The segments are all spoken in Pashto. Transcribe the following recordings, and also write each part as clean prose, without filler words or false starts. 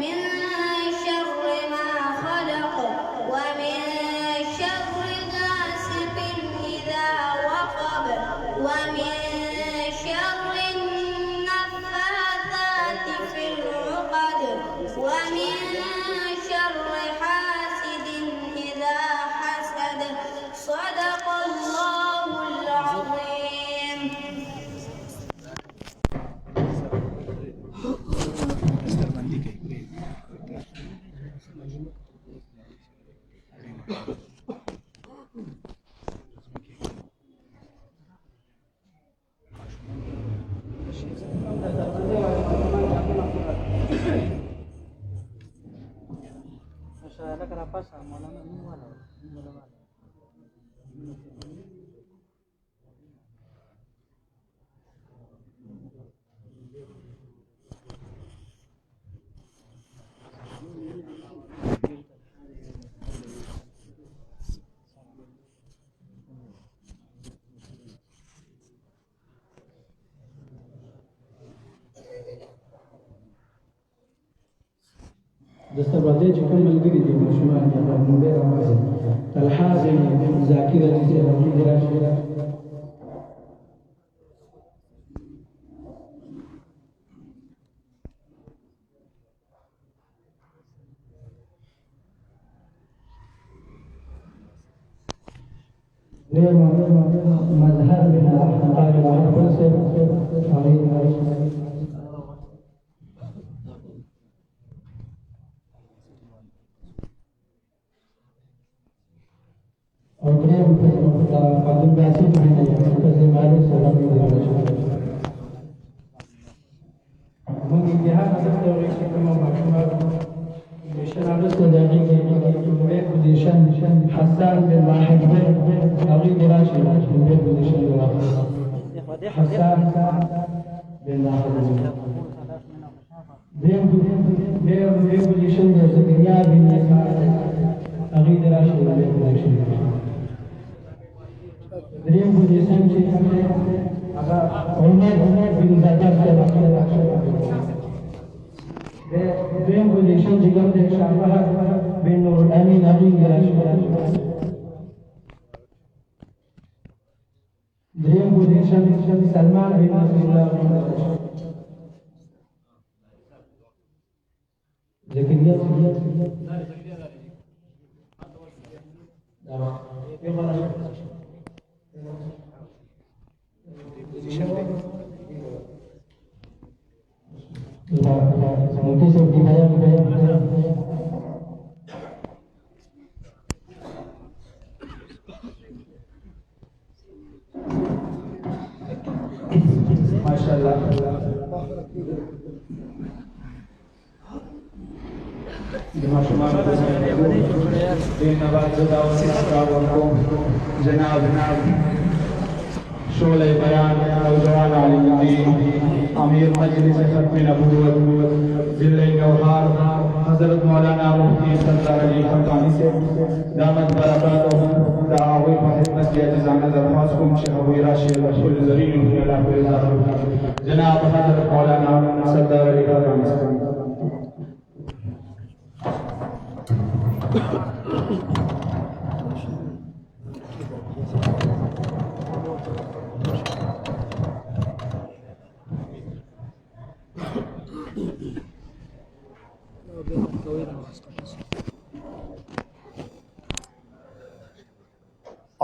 من شر ما خلق ومن شر غاسق إذا وقب ومن شر النفاثات في العقد ومن شر حاسد إذا حسد صدق الله العظيم. Masalah kenapa sama nama ini mana? دسته باندې چې کوم ملګری دي مشومان دي نو به راځي الحازم ذاکره چې راځي راشي مذهب من قال الفلسفه حسان بن واحد أغيد راشد من بين بوزيشن حسان بن واحد بين بوزيشن شكرية بن أغيد راشد من بين بوزيشن بين بوزيشن عمر بن سردار بين بوزيشن جگم شعلہ بن نور الأمين أغيد راشد دریم پوزیشن سلمان بن الله زكريا مفتی صاحب کی بیان ماشاءاللہ جناب شعلہ بیان نوجوان عالم دین امیر مجلس ختم نبوت ضلع گوہار حضرت مولانا مفتی سردار علی حقانی سے دامت برکاتہم دعاوی و خدمت کی عزیزانہ درخواست کم شہوی راشی رسول زرین اللہ جناب حضرت مولانا سردار علی حقانی سے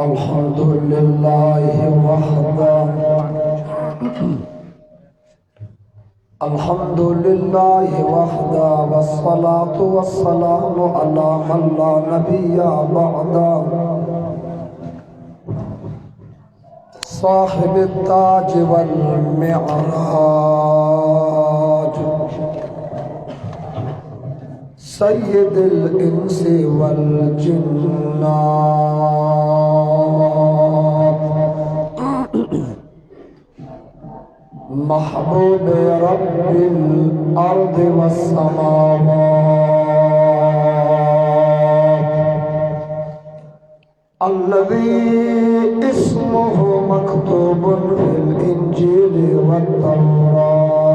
الحمد لله وحده الحمد لله وحده والصلاة والسلام على من لا نبي بعده صاحب التاج والمعراج سيد الإنس والجنات محبوب رب الأرض والسماوات الذي اسمه مكتوب في الإنجيل والتوراة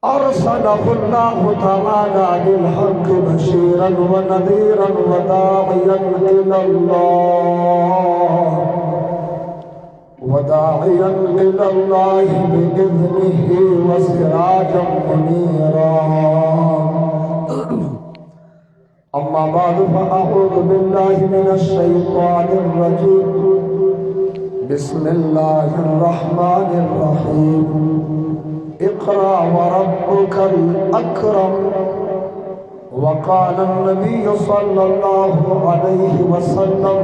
أرسله الله تعالى بالحق بشيرا ونذيرا وداعيا إلى الله بإذنه وسراجا منيرا. أما بعد فأعوذ بالله من الشيطان الرجيم. بسم الله الرحمن الرحيم. اقرأ وربك الأكرم. وقال النبي صلى الله عليه وسلم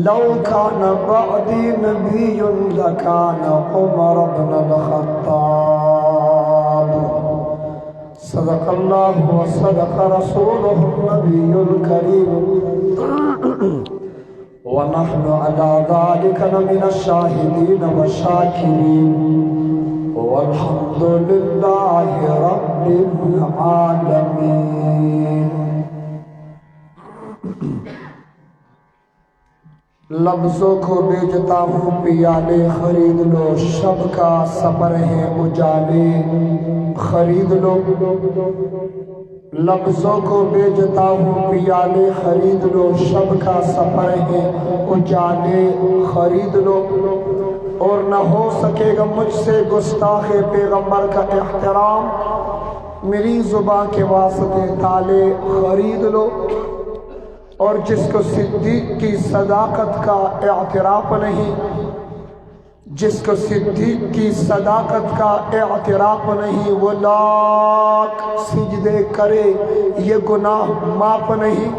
لو كان بعدي نبي لكان عمر بن الخطاب. صدق الله وصدق رسوله النبي الكريم. ونحن على ذلك لمن الشاهدين والشاكرين. والحمد لله رب العالمين. لفظوں کو بیچتا ہوں پیالے خرید لو، شب کا سفر ہے اجالے خرید لو. لفظوں کو بیچتا ہوں پیالے خرید لو، شب کا سفر ہے اجالے خرید لو. اور نہ ہو سکے گا مجھ سے گستاخ پیغمبر کا احترام، میری زبان کے واسطے تالے خرید لو. اور جس کو صدیق کی صداقت کا اعتراف نہیں، جس کو صدیق کی صداقت کا اعتراف نہیں، وہ لاکھ سجدے کرے یہ گناہ معاف نہیں.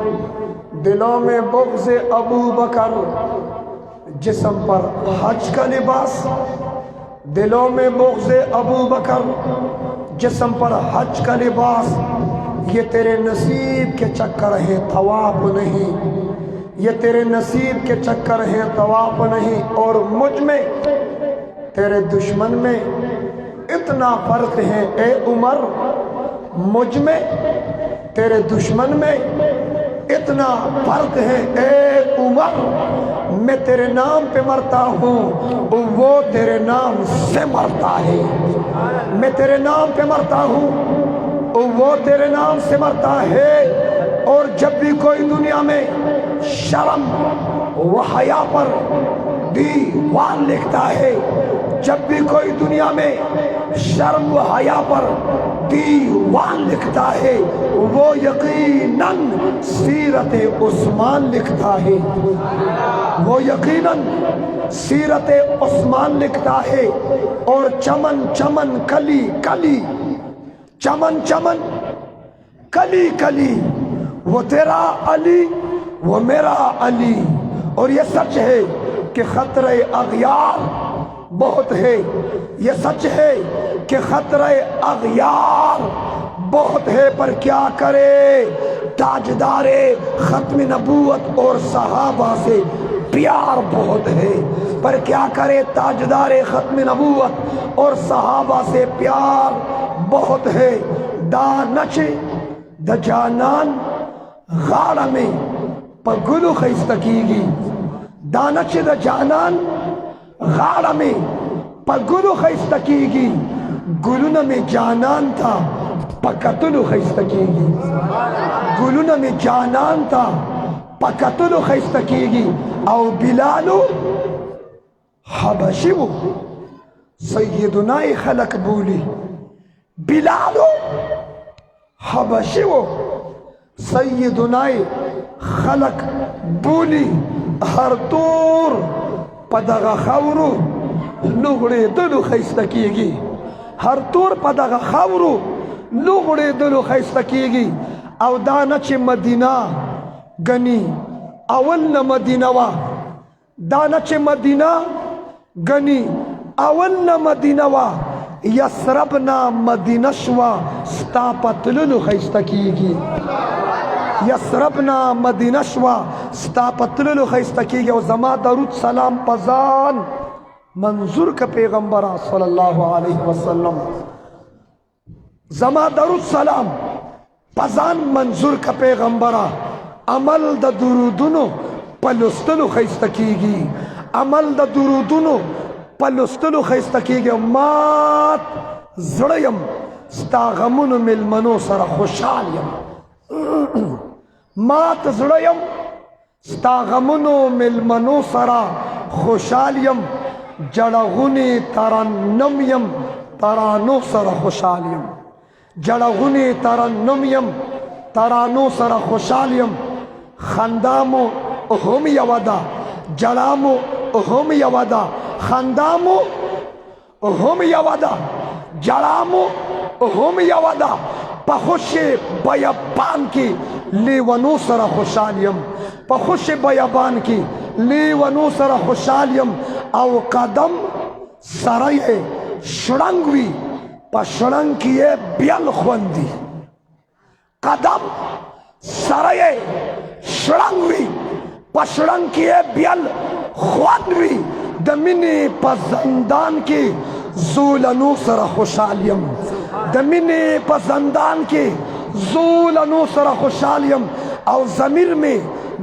دلوں میں بغض ابو بکر، جسم پر حج کا لباس. دلوں میں بغض ابو بکر، جسم پر حج کا لباس. یہ تیرے نصیب کے چکر ہیں طواف نہیں، یہ تیرے نصیب کے چکر ہیں طواف نہیں. اور مجھ میں تیرے دشمن میں اتنا فرق ہے اے عمر، مجھ میں تیرے دشمن میں اتنا فرق ہے اے عمر. میں تیرے نام پہ مرتا ہوں، وہ تیرے نام سے مرتا ہے. میں تیرے نام پہ مرتا ہوں، وہ تیرے نام سے مرتا ہے. اور جب بھی کوئی دنیا میں شرم و حیا پر دیوان لکھتا ہے، جب بھی کوئی دنیا میں شرم و حیا پر دیوان لکھتا ہے، وہ یقیناً سیرت عثمان لکھتا ہے. وہ یقیناً سیرت عثمان لکھتا ہے. اور چمن چمن کلی کلی، چمن چمن کلی کلی، وہ تیرا علی وہ میرا علی. اور یہ سچ ہے کہ خطرہ اغیار بہت ہے، یہ سچ ہے کہ خطرہ اغیار بہت ہے. پر کیا کرے تاجدار ختم نبوت اور صحابہ سے پیار بہت ہے. پر کیا کرے تاجدار ختم نبوت اور صحابہ سے پیار بہت ہے. دانچ د جانان غاڑ میں پگلو خیستگی، دانچ د جانان غاڑ میں پگلو خیستگی. گلون میں جانان تھا پکتلو خیستگی، گلون میں جانان تھا پکتلو خیستگی. او بلالو حبشی وہ سیدنا خلق بولی. بلالو حبشی وہ سیدنا خلق بولی. ہر طور پدغ خورو لغڑے دلو خیستگی، ہر طور پدغ خورو لغڑے دلو خیستگی. او دانچ مدینہ گنی اول نہ مدینہ وا، دانچ مدینہ گنی اول نہ مدینہ وا. یسربنا مدینہ شوا ستا پتللو خیستگی، یسربنا مدینہ شوا ستا پتللو خیستگی. و زما درود سلام پزان منظور کا پیغمبرہ صلی اللہ علیہ وسلم، زما درود سلام پزان منظور کا پیغمبرہ. عمل دا درودنو پلستلو خیستگی، عمل دا درودنو پلستلو خیستگی. مات زړیم ستا غمونو مېلمنو سره خوشحال یم مات زړیم ستا غمونو مېلمنو سره خوشحال یم جړغونې ترنم یم ترانو سره خوشحال یم جړغونې ترنم یم ترانو سره خوشحال یم خندا مو هم یوه ده جړا مو هم یوه ده خندا مو هم یوه ده جړا مو هم یوه ده په خوش بیابان کې لیونو سره خوشحال یم په خوش بیابان کې لیونو سره خوشحال یم او قدم سره یې شړنګ وي په شړنګ کې یې بیل خوندي قدم سره یې شړنګ وي په شړنګ کې یې بیل خوند وي د مینې په زندان کې زولنو سره خوشحال یم د مینې په زندان کې زولنو سره خوشحال یم او ضمیر میں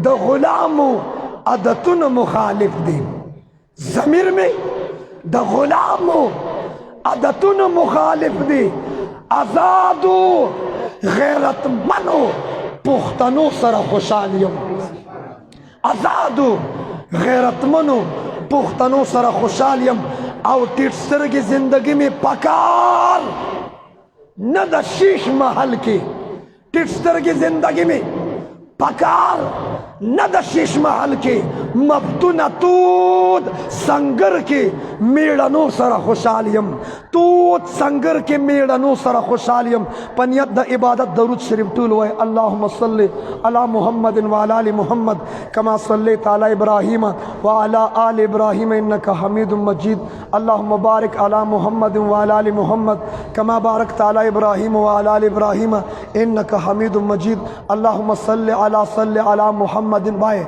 د غلامو عادتونو مخالف دی ضمیر میں د غلامو عادتونو مخالف دی آزادو غیرتمنو پختنو سره خوشحال یم آزادو غیرتمنو پختنو سره خوشحال یم او ټیټ سترګې زندگی میں پکار نہ دا شیش محل کی ٹٹ سترګې زندگی میں پکار نہ دا شیش محل کی مفتون تود سنگر کی میڑنو سر خوشحالیم تود سنگر کی میڑنو سر خوشحالیم پنیت دا عبادت درود شریف طول ہوئے اللہم صلی علی محمد وعلی آل محمد کما صلیت علی ابراہیم وعلی آل ابراہیم انکا حمید مجید اللہم بارک علی محمد وعلی آل محمد کما بارکت علی ابراہیم وعلی آل ابراہیم انکا حمید مجید اللہم صلی علی محمد بائے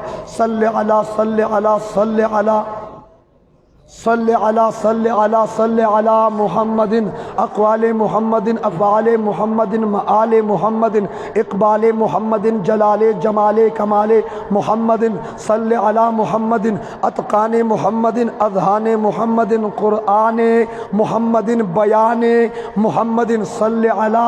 صلی علی محمد اقوال محمد افعال محمد معال محمد اقبال محمد جلال جمال کمال محمد صلی علی محمد اتقان محمد اذہان محمد قرآن محمد بیان محمد صلی علی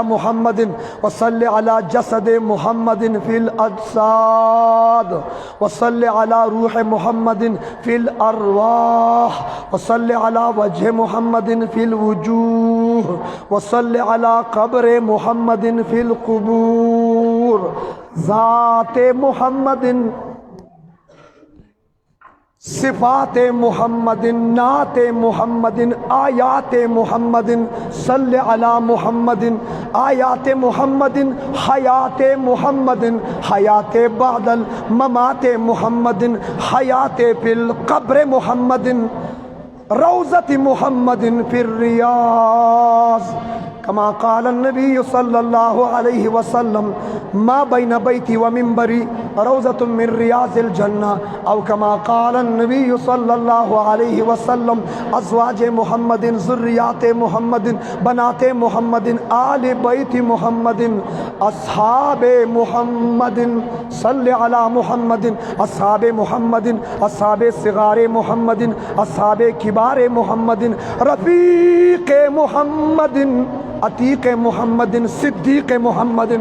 محمد وصلی علی جسد محمد فی الاجساد وصلی علی روح محمد فی الارواح وصلی علی وجہ محمد فی الوجوہ وصلی علی قبر محمد فی القبور ذات محمد صفات محمد نعت محمد آیات محمد صلی علی محمد آیات محمد حیات محمد حیات بعد الممات محمد حیات فی القبر محمد روضت محمد فی الریاض کما قال النبی صلی اللہ علیہ وسلم ما بین بیتی و منبری روضت من ریاض الجنہ او کما قال النبی صلی اللہ علیہ وسلم ازواج محمد ذریات محمد بنات محمد آل بیت محمد اصحاب محمد صلی علی محمد اصحاب محمد اصحاب صغار محمد اصحاب کبار محمد رفیق محمد عتیق محمد صدیق محمد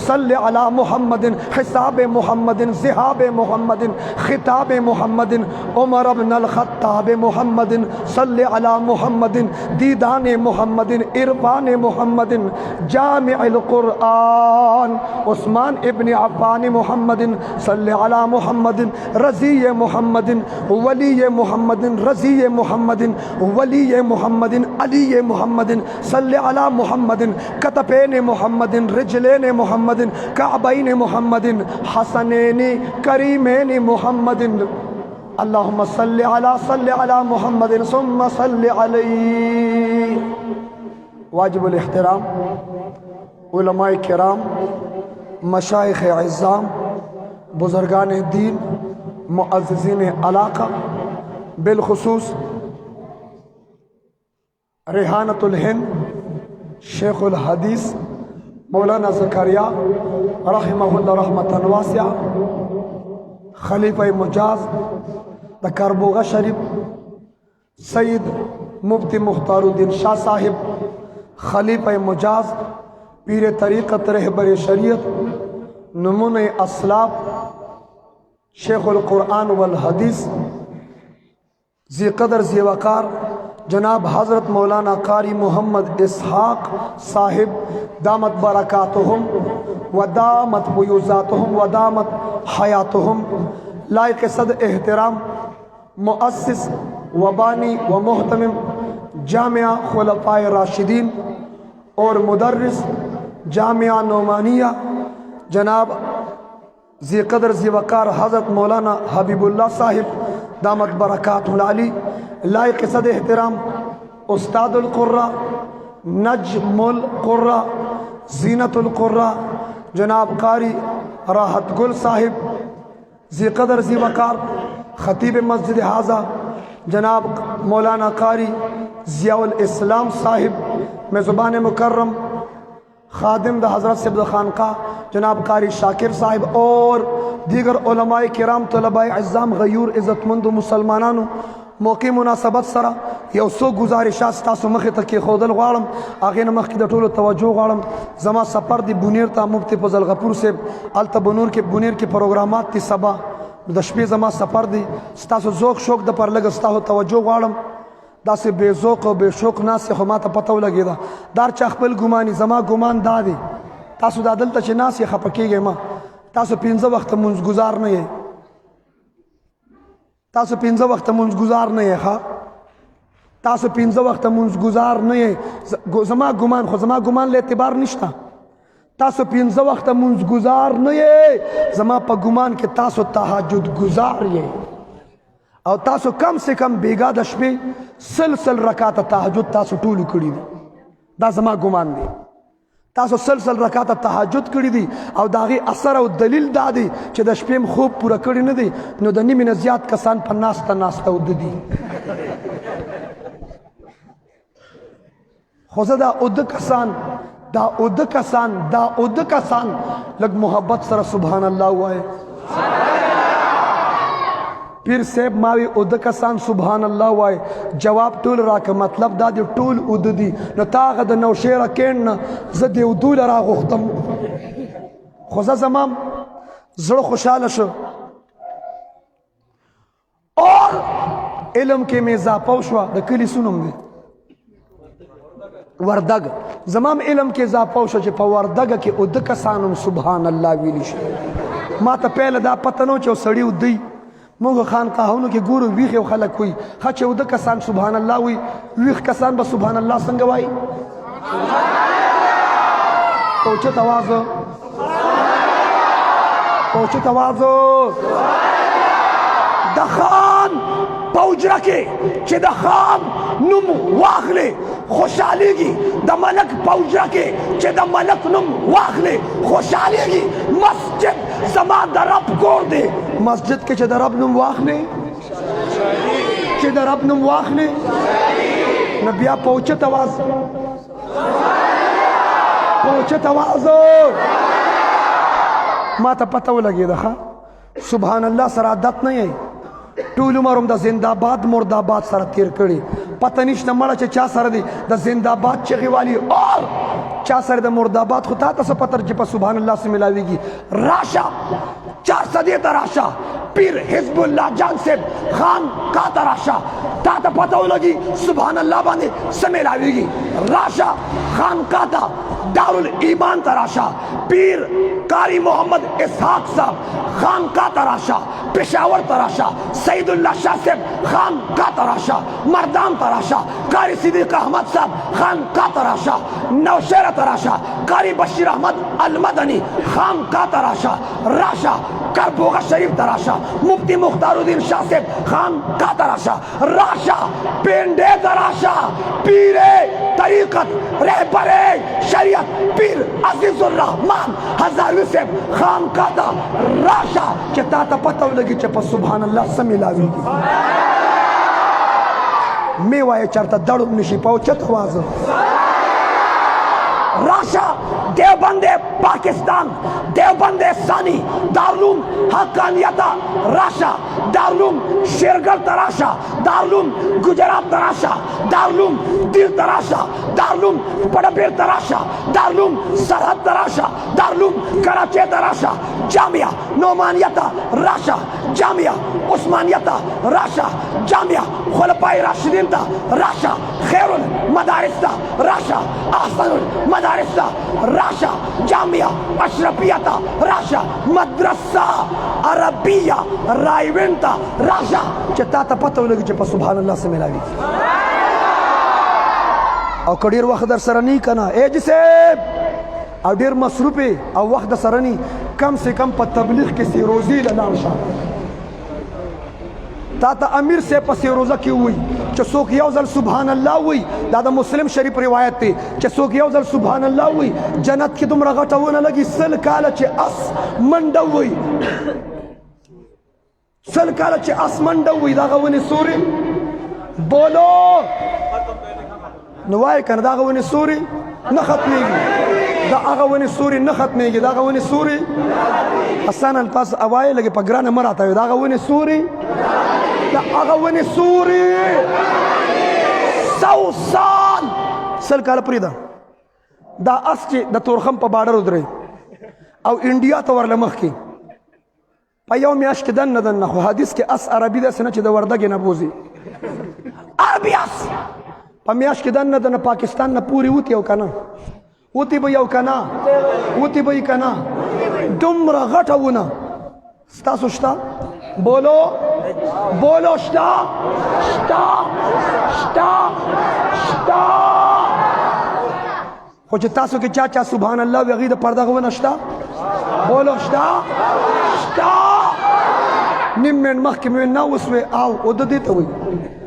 صلی علی محمد حساب محمد ذہاب محمد خطاب محمد عمر بن الخطاب محمد صلی علی محمد دیدان محمد عرفان محمد جامع القرآن عثمان ابن عفان محمد صلی علی محمد رضی محمد ولی محمد رضی محمد ولی محمد علی محمد صلی علی محمد کتفین محمد رجلین محمد کعبین محمد حسنین کریمین محمد اللہم صلی علی محمد ثم صلی علی واجب الاحترام علماء کرام مشایخ اعظام بزرگان دین معززین علاقہ بالخصوص ریحانۃ الہند شیخ الحدیث مولانا زکریا رحمہ اللہ رحمۃ واسعہ خلیفہ مجاز دا کربوغہ شریف سید مفتی مختار الدین شاہ صاحب خلیفہ مجاز پیر طریقت رہبر شریعت نمون اسلاف شیخ القرآن والحدیث ذی قدر ذی وقار جناب حضرت مولانا قاری محمد اسحاق صاحب دامت برکاتہم و دامت بیوزاتہم و دامت حیاتہم لائق صد احترام مؤسس و بانی و محتمم جامعہ خلفائے راشدین اور مدرس جامعہ نعمانیہ جناب ذی قدر ذی وقار حضرت مولانا حبیب اللہ صاحب دامت برکاتہ العلی لائق صد احترام استاد القرہ نجم القرہ زینت القرہ جناب قاری راحت گل صاحب ذی قدر ذی وقار خطیب مسجد حاضہ جناب مولانا قاری ضیاء الاسلام صاحب میزبان مکرم خادم دا حضرت سبد خانقاہ جناب قاری شاکر صاحب اور دیگر علماء کرام طلباء عزام غیور عزت مند مسلمانانو موقع مناسبت سرا یو سو گزارشات ستاسو مخی تک خودل غوالم آغین مخی دا طول توجہ غوالم زما سپر دی بونیر تا مفتی فضل غفور سے علتا بونیر کے پروگرامات تی سبا دا شپی زما سپر دی ستاسو ذوق شوق دا پر لگ ستاسو توجہ غوالم دا سے بے ذوق و بے شوق ناس سے خماتا پتاو لگی دا دار چا خپل گمانی زما گمان دا دی تاسو دا دلتا چه ناس یہ خپکی گئے ما تاسو پینزا وقت منز گزار نہیں ہے تاسو پینزا وقت منز گزار نہیں ہے خواہ تاسو پینزا وقت منز گزار نہیں ہے زما گمان خو زما گمان لے اعتبار نشتا تاسو پینزا وقت منز گزار نہیں ہے زما پا گمان کے تاسو تحجد گزار یہ او تاسو کم سے کم بیگا دشپے سلسل رکاتا تحجد تاسو ٹولو کری دی دا زما گمان دی تاسو سلسل رکاتا تحجد کری دی او داغی اثر او دلیل دا دی چه دا شپیم خوب پورا کری ندی نو دا نیمی نزیاد کسان پا ناستا او دی خوزا دا اد کسان لگ محبت سر سبحان اللہ ہوا ہے پھر سیب ماوی اد کسان سبحان اللہ وائے جواب طول راک مطلب دا دی طول اد دی نو تاغ دا نو شیر کین زد دی ادول را غختم خوزا زمام زر خوشحال شو اور علم کے میں زاپاو شوا دا کلی سنم دی وردگ زمام علم کے زاپاو شوا چی پا وردگ کی اد کسانم سبحان اللہ ویلی شو ما تا پہل دا پتنو چو سڑی ادی مونگو خانقاہونو کے گورو ویخ و خلق ہوئی خچے او دا کسان سبحان اللہ ہوئی ویخ کسان با سبحان اللہ سنگوائی پوچھت آوازو دخان پوچھ رکھے چھے دخان نم واخلے خوشحالی گی دا ملک پوچھ رکھے چھے دا ملک نم واخلے خوشحالی گی مسجد زمان دا رب کور دے مسجد کے چھے دا رب نم واخلے چھے دا رب نم واخلے نبیہ پوچھت آوازو ما تا پتہ لگی دا خواہ سبحان اللہ سر عادت نہیں ہے ٹول عمرم دا زندہ باد مرد آباد سر تیر کری پتہ نشنا مڑا چے چا سر دی دا زندہ باد چگی والی اور چا سر دا مرد آباد خطا تا سا پتر جپا سبحان اللہ سے ملاوی گی راشا 400 راشا پیر حزب اللہ جان سے خان کا تراشا تا تا پتہ ہو لگی سبحان اللہ باندے سمیلاوی گی راشا خان کا تا دار الایمان تراشا پیر قاری محمد اسحاق صاحب خان کا تراشا پشاور تراشا سید اللہ شاہ صاحب خان کا تراشا مردان تراشا قاری صدیق احمد صاحب خان کا تراشا نوشیر تراشا قاری بشیر احمد المدنی خان کا تراشا راشا کربوغا شریف تراشا مفتی مختار الدین شاہ صاحب خان کا تراشا راشا پینڈے تراشا پیر طریقت رہبر شریعت پیر عزیز الرحمن ہزاروی صاحب خان کا تا راشا چتا تا پتہ لگی چپا سبحان اللہ سمیلاوی کی میوائے چرتا دڑم نشی پاو چت آواز راشا دیوبند پاکستان، دیوبند ثانی، دارالعلوم حقانیت راشا، دارالعلوم شیرگڑھ تراشا، دارالعلوم گجرات تراشا، دارالعلوم دل تراشا، دارالعلوم بڑبیر تراشا، دارالعلوم سرحد تراشا، دارالعلوم کراچی تراشا، جامعہ نعمانیت راشا، جامعہ عثمانیت راشا، جامعہ خلفائے راشدین تا راشا، خیر المدارس تا راشا، احسن المدارس تا راشا، جامعہ اشرفیہ تا راشا، مدرسہ عربیہ رائیوین تا راشا. چتا تا پتہ ولګي چې په سبحان الله سے ملاوي او کډیر وخت در سره نه کنا اے جسے او ډیر مصروف او وخت سره نه کم سے کم په تبلیغ کې سی روزي لاله شه تا ته امیر سے پس روزه کې وای چې څوک یو ځل سبحان الله وای دا د مسلم شریف روایت دی چې څوک یو ځل سبحان الله وای جنت کې دومره غټونه لګي سل کاله چې اس منډه وای سل کاله چې اس منډه وای دا غونې سوري بولو نو وای کنه دا غونې سوري نه ختمېږي دا هغه ونې سوري نه ختمېږي دا هغه ونې سوري حسن الفاظ اوایل لګي په ګرانه مراته وي دا هغه ونې سوري دا هغه ونې سوري 100 سال سل کاله پرېږده دا اس چې د تورخم په باډر ودرې او انډیا ته ورله مخکې په یو میاشت کې دننه دننه خو حدیث کې اس عربي داسې نه چې د وردګې نه بوځي عربي اس په میاشت کې دننه دننه پاکستان نه پورې وتي او که نه وتی به یو کنا وتی به کنا دومره غټه ونه ستاسو شته بولو بولو شته شته شته شته خو چې تاسو کې چا چا سبحان الله وي هغې د پردغه ونه شته بولو شته شته نیم منټ مخکې مې نه وسوې او د دې ته وایي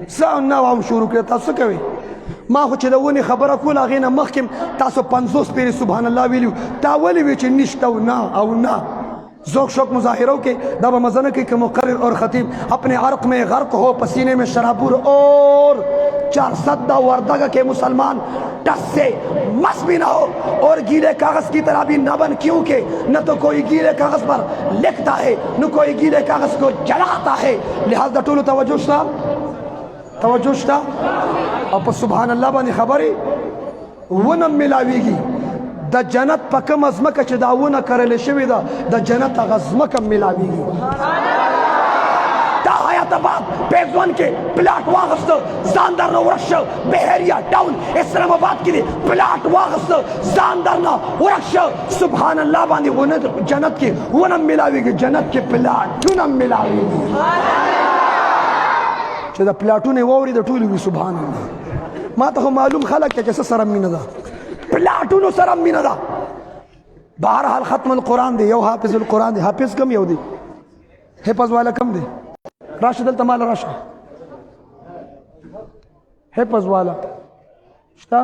څه نه هم شروع کړې تاسو څه کوئ ما خو چې د ونې خبره کوله هغې نه مخکې تاسو 50 پیرې سبحان الله ویلي تا ولې وی چې نشته او نه او نه ذوق شوق مظاہروں کے دا مزہ نہ کہ مقرر اور خطیب اپنے عرق میں غرق ہو پسینے میں شرابور اور 400 وردگا کے مسلمان ٹس سے مس بھی نہ ہو اور گیلے کاغذ کی طرح بھی نہ بن کیونکہ نہ تو کوئی گیلے کاغذ پر لکھتا ہے نہ کوئی گیلے کاغذ کو جلاتا ہے لہذا ټولو توجہ شتا او په سبحان الله باندې خبرې ونه ملاویږي د جنت په کومه ځمکه چې دا ونه کرلې شوې ده د جنت هغه ځمکه ملاویږي دا حیات آباد پیزون کې پلاټ واغسته ځان درنه ورک شو بحیریه ډاون اسلام آباد کې دی پلاټ واغسته ځان درنه ورک شو سبحان الله باندې ونه جنت کې ونه ملاویږي جنت کې پلاټونه ملاویږي چې دا پلاټونه ووري د ټولو وي سبحان الله ما ته معلوم خلک چې څه سره مینه ده پلاټونو سره مینه ده بهرحال ختم القرآن دی یو حافظ القرآن دی حافظ کم یو دی حفظ والا کم دی راشه دلته مال راشه حفظ والا شته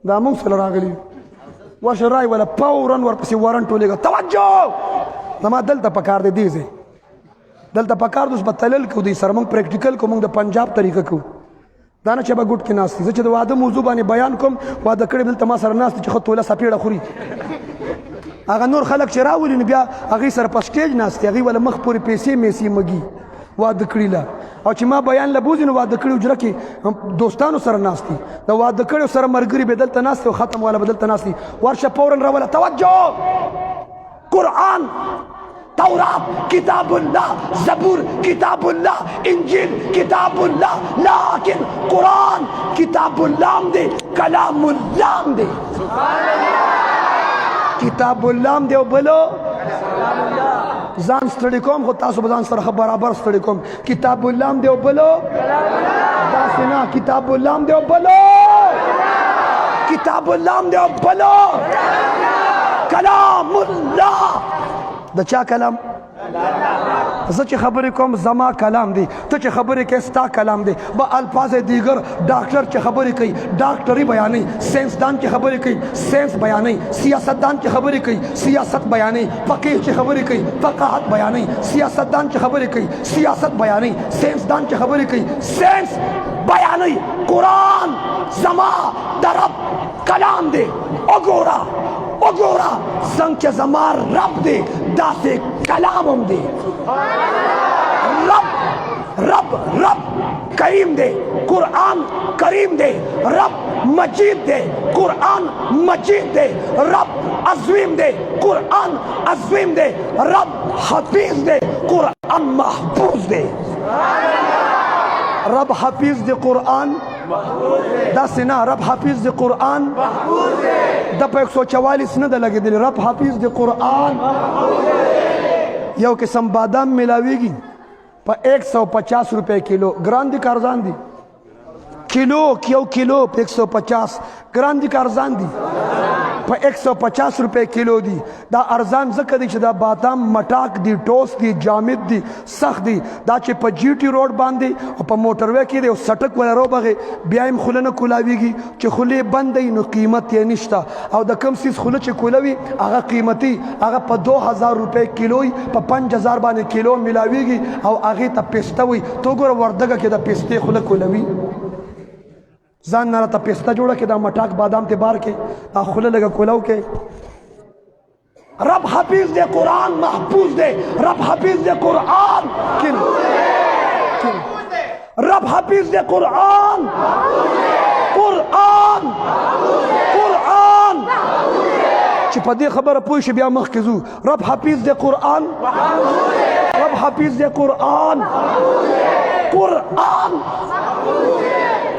دا موږ سره راغلي واشه رای ولا فورا ورپسې وارنټ ولېږه توجه زما دلته پکار دی دې ځای دلته پکار دوس بتلل کو دی سره موږ پریکټیکل کو موږ د پنجاب طریقه کو دا نه چې به ګوټ کې ناست دي زه چې د واده موضوع باندې بیان کوم واده کړی دلته ما سره ناست چې ښه توله سپېړه خوري هغه نور خلک چې راولي نو بیا هغې سره په سټیج ناست دي هغې وله مخ پورې پیسې میسې مږي واده کړي له او چې ما بیان له بوځي نو واده کړي حجره کې دوستانو سره ناست دي د واده کړیو سره ملګري به دلته ناست دي او ختم والا به دلته ناست دي ورشه فورا راوله توجه قرآن تورات کتاب اللہ زبور کتاب اللہ انجیل کتاب اللہ لیکن قرآن کتاب اللہ دے کلام اللہ دے کتاب اللہ دے او بلو ځان ستړي کوم خو تاسو به ځان سره برابر ستړي کوم کتاب الله دې او بلو داسې نه کتاب الله دې او بلو کتاب الله دې او بلو کلام الله د چا کلام زچ خبر کوم زما کلام دی ته چې خبرې کې ستا کلام دی با الفاظ دیگر ډاکټر چې خبرې کوي ډاکټري بیانې ساينسدان چې خبرې کوي ساينس بیانې سیاستدان چې خبرې کوي سیاست بیانې فقيه چې خبرې کوي فقاهت بیانې سیاستدان چې خبرې کوي سیاست بیانې ساينسدان چې خبرې کوي ساينس بیانې قرآن زما درب کلام دی وګوره څنګه چې زما رب دی داسې کلام هم دی رب کریم دے قرآن کریم دے رب مجید دے قرآن مجید دے رب عظیم دے قرآن عظیم دے رب حفیظ دے قرآن محفوظ دے رب حفیظ دے قرآن دا سنا رب حفیظ دے قرآن دا پا 144 نہ دا لگے دے رب حفیظ دے قرآن یو قسم بادام ملاوی گی پا 150 روپے کلو گران دی کارزان دی کلو 150 گران دی کارزان دی پا 150 روپے کلو دی دا ارزان ذکر دی چھ دا بادام مٹاک دی ٹوس دی جامد دی سخت دی دا چھ پا جی ٹی روڈ باندی اور پا موٹروے کی دی سٹک والا رو بغی بیائیم خلن کولاوی گی چھ خلی بندی نو قیمت یہ نشتا او دا کم سیز خلن چھ کولاوی آغا قیمتی آغا پا 2000 روپے کلوی پا 5000 بانے کلو ملاوی گی او آغی تا پیستا ہوئی تو گورا وردگا کی دا پیستے خلن کولاوی زان نارا تا پیستا جوڑا کہ دا مٹاک بادام تے بار کے تا خلے لگا کولاو کے رب حفیظ دے قرآن محفوظ دے رب حفیظ دے قرآن رب حفیظ دے قرآن چپا دے خبر پوش بیا مخکزو رب حفیظ دے قرآن رب حفیظ دے قرآن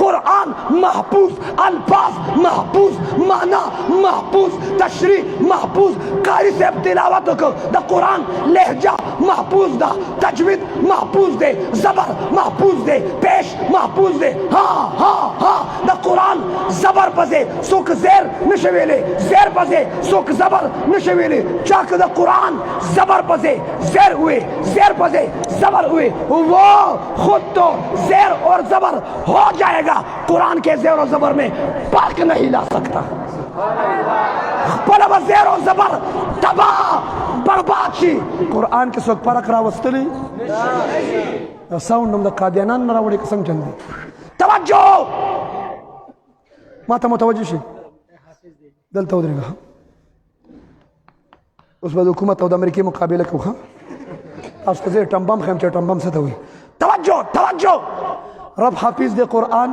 قرآن محفوظ الفاظ محفوظ معنی محفوظ تشریح محفوظ قاری سے تلاوت کو دا قرآن لہجہ محفوظ دا تجوید محفوظ دے زبر محفوظ دے پیش محفوظ دے ہاں دا قرآن زبر پزے سوک زیر نشویلے زیر پزے سوک زبر نشویلے چاک دا قرآن زبر پزے زیر ہوئے زیر پزے زبر ہوئے وہ خود تو زیر اور زبر ہو جائے گا قرآن کے زیر و زبر میں پاک نہیں لا سکتا پلو زیر و زبر تباہ برباد شی قرآن کے سوک پرک راوستلی ساؤنڈ دا قادیانان مراوڑی قسم چندی توجہ ماتا متوجہ شی دلتا ادھرے گا اس بعد حکومت دا امریکی مقابلہ کو خواہ اس کا زیر ٹمبم خیم چاہ ٹمبم سے ہوئی توجہ رب حافظ دے قرآن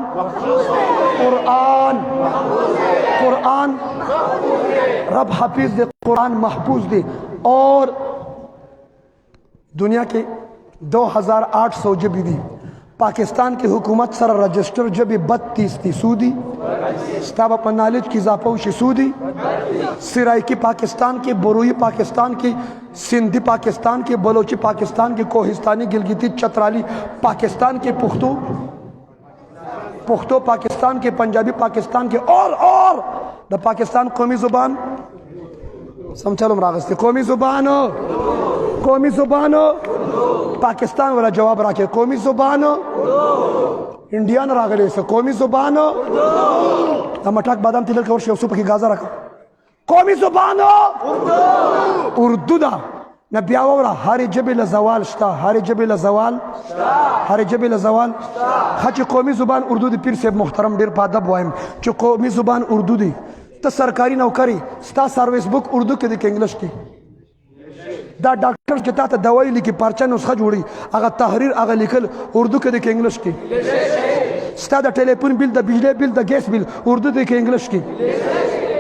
رب حافظ دے قرآن محفوظ دے اور دنیا کے 2800 جبی دی پاکستان کی حکومت سر رجسٹر جبی 32 تھی سودی ستاب اپنا نالج کی زاپوشی سودی سرائکی پاکستان کی بروئی پاکستان کی سندھی پاکستان کی بلوچی پاکستان کی کوہستانی گلگتی چترالی پاکستان کے پختو پاکستان کے پنجابی پاکستان کے اور دا پاکستان قومی زبان سمجھا لوں راغستی قومی زبان پاکستان والا جواب راکے قومی زبان انڈیان راغلے سے قومی زبان دا مٹاک بادام تیلر کے ورشی افسو پکی گازا رکھا قومی زبان اردو دا نبی آورا ہر جبی لزوال شتا ہر جبی لزوال خچ قومی زبان اردو دی پیر سے محترم دیر پادب وائم چو قومی زبان اردو دی تا سرکاری نوکری ستا سروس بک اردو کے دیکھ انگلش کی دا ڈاکٹر کے تا دوائی لکی پارچہ نسخہ جوڑی اگا تحریر اگا لکل اردو کے دیکھ انگلش کی ستا دا ٹیلیفون بل دا بجلی بل دا گیس بل اردو دیکھ انگلش کی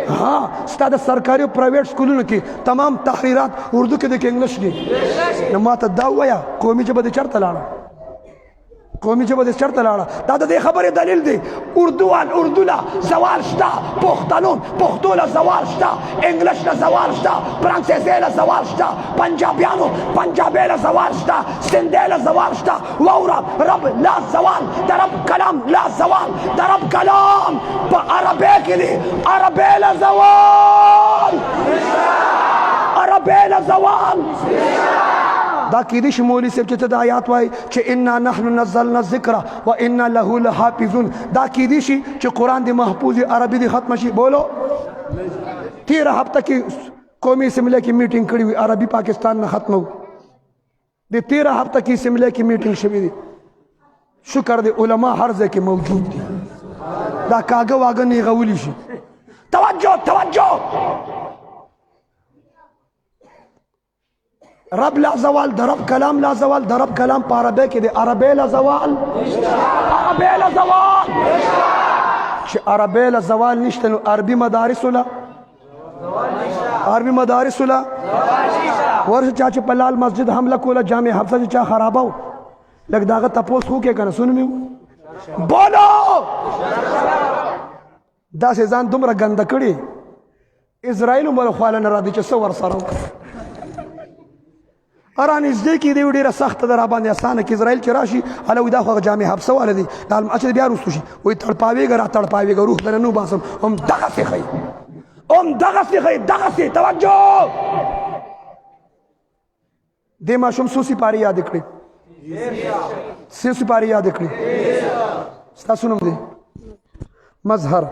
ہاں ستا دا سرکاری و پرائیویٹ سکولوں کی تمام تحریرات اردو کے دیکھ انگلش کی نماتا دا ہوا یا قومی جبہ دے چرتا لانا دادا دے خبر دلیل دے اردو لا زوال شتا پختانون پختو لا زوال شتا انگلش لا زوال شتا فرانسیسی لا زوال شتا پنجابی لا زوال شتا سندھی لا زوال شتا وورا رب لا زوال درب کلام لا زوال درب کلام پا عربی کے لئے عربی لا زوال دا کیدی شي مولوی صاحب چې ته د آیات وایي چې انا نحن نزلنا الذکر و انا له لحافظون، دا کیدی شي چې قرآن دی محفوظ عربي دی ختم شي؟ بولو 13 ہفتہ کی قومی اسمبلی کی میٹنگ کڑی ہوئی، عربی پاکستان نہ ختم ہو دی 13 ہفتہ کی اسمبلی کی میٹنگ شوی دی، شکر دی علماء ہر ځای کې موجود دی، دا کاغه واغه نه غولی شي. توجہ توجہ، رب لا زوال در رب کلام لا زوال در رب کلام پا عربی کې دی، عربی لا زوال عربی لا زوال چې عربی لا زوال نشته نو عربی مدارس لا عربی مدارس لا ورشه چا چې په لال مسجد حمله کوله جامع حفصه چې چا خراباو لږ داغه تپوس خو کې کنه سنمیو بولو داسې ځان دومره ګنده کړي اسرائیل هم خواله نه راځي چې څه ورسره وکړي. رانږدې کې دی ډېره سخته ده راباندې اسانه کې اسرائیل چې راشي هله وایي دا خو هغه جامع حفصه والا دی اچھا بیا وروستو شي وایي تړپاوېږه را تړپاوېږه روح دنه نه وباسم هم دغسې ښایي هم دغسې ښایي دغسې. توجه، دې ماشوم څو سپارې یادې کړې؟ څو سپارې یادې کړې؟ ستاسو نوم دی مظهر.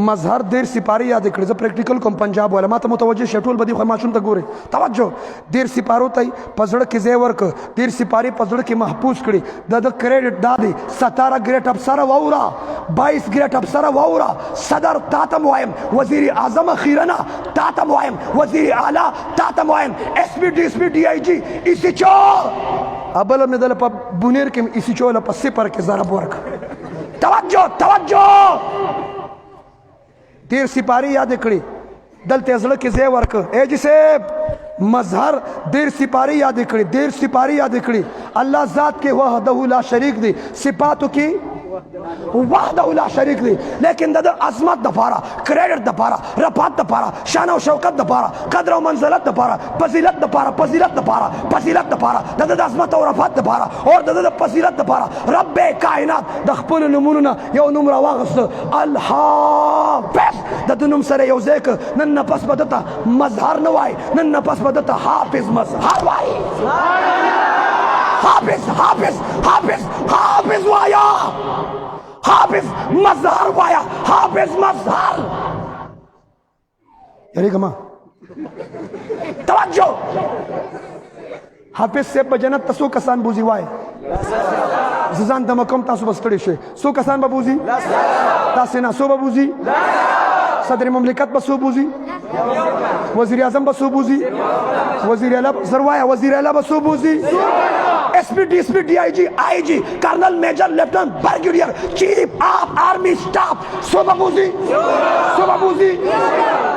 مظهر 13 سپارې یادې کړې. زه پریکټیکل کوم پنجاب والا، ما ته متوجه شئ ټول به دې خو ماشوم ته ګورئ. توجه، 13 سپارو ته په زړه کې ځای ورکړه، 13 سپارې په زړه کې محفوظ کړي. د کریډټ دا دی 17 ګریټ افسره واوره، 22 ګریټ افسره واوره. صدر تا ته م وایم، وزیر اعظم اخیرا تا ته م وایم، وزیر اعلی تا ته م وایم، ایس پی ڈی ایس پی ڈی آئی جی ایسی چو ابل مې دله په بونیر کې ایسی چو له په صفر کې ضرب ورکړه. توجه توجه، 13 سپارې یادې کړي، دلته زړه کې ځای ورکړه. اے جی صاحب مظهر 13 سپارې یادې کړي، 13 سپارې یادې کړي. الله ذات کې وحده لا شریک دی، صفاتو کې وحده لا شریک دی، لیکن د عظمت دپاره، کریډټ دپاره، رفعت دپاره، شان او شوکت دپاره، قدر او منزلت دپاره، فضیلت دپاره، فضیلت دپاره، فضیلت دپاره، د عظمت او رفعت دپاره او د فضیلت دپاره رب کائنات د خپلو نومونو نه یو نوم راواغسته الحافظ. د ده نوم سره یو ځای که نن نه پس به دته مظهر نه وایي، نن نه پس به دته حافظ مظهر وایي. حافظ حافظ حافظ حافظ وایا، حافظ مظهر وایا، حافظ مظهر. یریګه ما توجه، حافظ صاحب په جنت ته څو کسان بوځي وایي؟ زه ځان دمه کوم، تاسو به ستړي شئ. څو کسان به بوځي؟ تاسې نه څو به بوځي؟ صدر مملکت به څو بوځي؟ وزیر اعظم به څو بوځي؟ وزیر اعلی زر وایه وزیر اعلی به څو بوځي؟ ایس پی ڈی ایس پی ڈی آئی جی آئی جی کرنل میجر لیفٹنٹ برگیڈیئر چیف آف آرمی اسٹاف څو به بوځي؟ څو به بوځي؟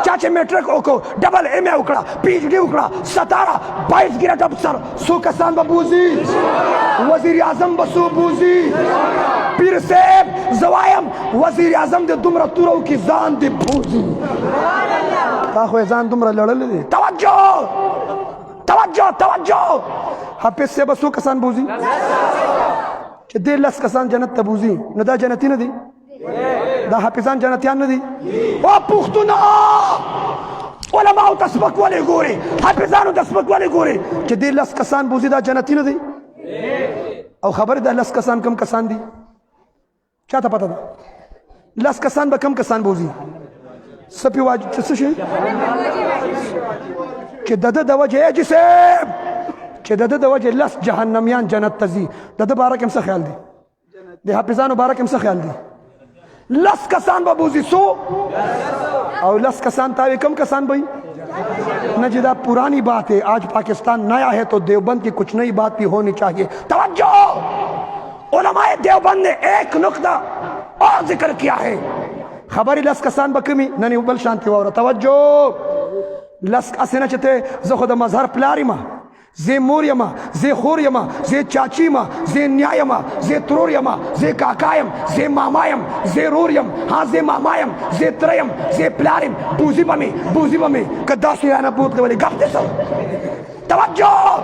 چا چې میټرک وکړو، ډبل ایم اے وکړه، پی ایچ ډي وکړه، 17 22 ګریډ افسر څو کسان به بوځي؟ وزیر اعظم به څو بوځي؟ پیر صاحب زه وایم وزیر اعظم د دومره تورو کې ځان دې بوځي، تا خو یې ځان دومره لړلی دی. توجه توجه توجه، حافظ صاحب څو کسان بوځي؟ چې دې 10 کسان جنت ته بوځي نو دا جنتي نه دي؟ دا حافظان جنتیان نه دي؟ او پښتونه علماو ته سپک ولې ګورې؟ حافظانو ته سپک ولې ګورې؟ چې دې 10 کسان بوځي دا جنتي نه دي؟ او خبرې دا 10 کسان کم کسان دي؟ چا ته پته ده 10 کسان به کم کسان بوځي؟ څه پې واجب څه شي چې د ده د وجې اجي صاحب چې د ده د وجې 10 جهنمیان جنت ته ځي، د ده باره کې هم څه خیال دی؟ د حافظانو باره کې هم څه خیال دی؟ 10 کسان به بوځي. څو؟ او 10 کسان تاوی کم کسان بھائی نہ جدا پرانی بات ہے، آج پاکستان نیا ہے تو دیوبند کی کچھ نئی بات بھی ہونی چاہیے. توجہ، علماء دیوبند نے ایک نقطہ اور ذکر کیا ہے. خبری 10 کسان بکمی ننی بل شانتی وورا. توجہ، 10 اسنه چته زه خو د مظهر پلاری ما، زه مور یما، زه خور یما، زه چاچی ما، زه نیا یما، زه ترور یما، زه کاکا یم، زه ماما یم، زه رور یم، ها زه ماما یم، زه تره یم، زه پلار یم، بوزی بمی که داسې رانه بوتلی ولی گپ دی سو. توجہ،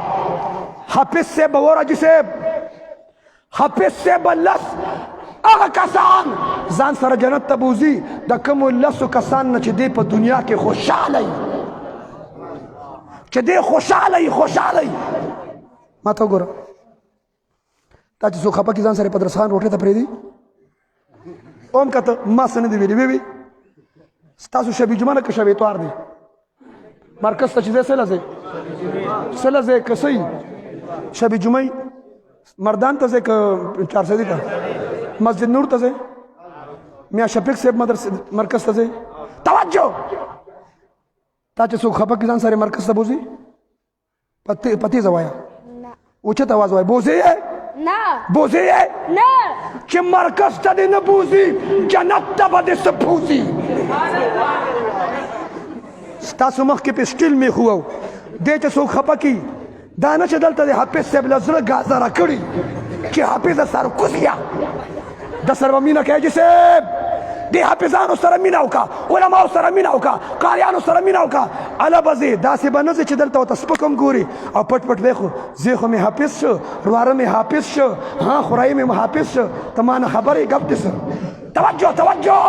حافظ صاحب بورا جی صاحب حافظ صاحب 10 هغه کسان ځان سره جنت ته بوځي د کومو 10 کسان نه چې دی په دنیا کې خوشحاله وي، چې دی خوشحاله وي. ما ته وګوره تا چې څوک خفه کړي ځان سره په درسخان روټۍ ته پرېږدي اوم که ته ما څه نه دي ویلي وی ستاسو شب جمعه نه که شب اتوار دی مرکز ته چې ځې څه له ځې څه له ځې که څه شب جمعه مردان ته ځې که چارسدي ته مسجد نور ته ځې میاں شفیق صاحب مرکز ته ځې توجه تا چې څوک خفه کړي ځان سره مرکز ته بوځي په تیزه وایه اوچت آواز وایه بوځې یې نه بوځې یې نه چې مرکز ته دې نه بوځي جنت ته به دې څه پوځي ستاسو مخکې په سټیل میخ وو دې چې څوک خفه کړي دا نه چې دلته د حافظ صاحب له زړه ګازره کړي چې حافظ سرکوزیه د سره به مینه کوي چې صاحب دې حافظانو سره مینه وکړه علماو سره مینه وکړه قاریانو سره مینه وکړه اله به ځې داسې به نه ځې چې دلته ورته سپک هم ګوري او پټ پټ دی خو زه خو مې حافظ شو رواره مې حافظ شو ها خورایي مې حافظ شو ته ما نه خبرې ګپ دې سه توجه توجه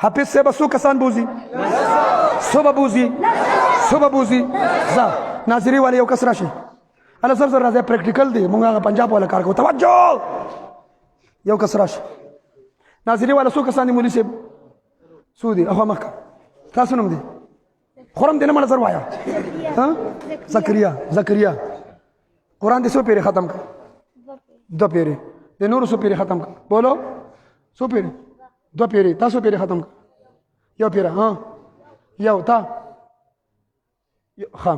حافظ صاحب څو کسان بوځي څو به بوځي څو به بوځي ځه ناظري والا یو کس راشي اله زر زر راځئ پریکټیکل دی مونږ هغه پنجاب والا کار کوو توجه یو کس راشي ناظري والا څو کسان دي مولوي صاحب څو دي اخوا مخکې تاسو نوم دی خورم دی نه مړه زر وایه زکریا قرآن دې څو پیرې ختم کړه 2 پیرې د نورو څو پیرې ختم کړه بولو څو پیرې 2 پیرې تاسو پیرې ختم کړه یو پیره ها یو تا ښه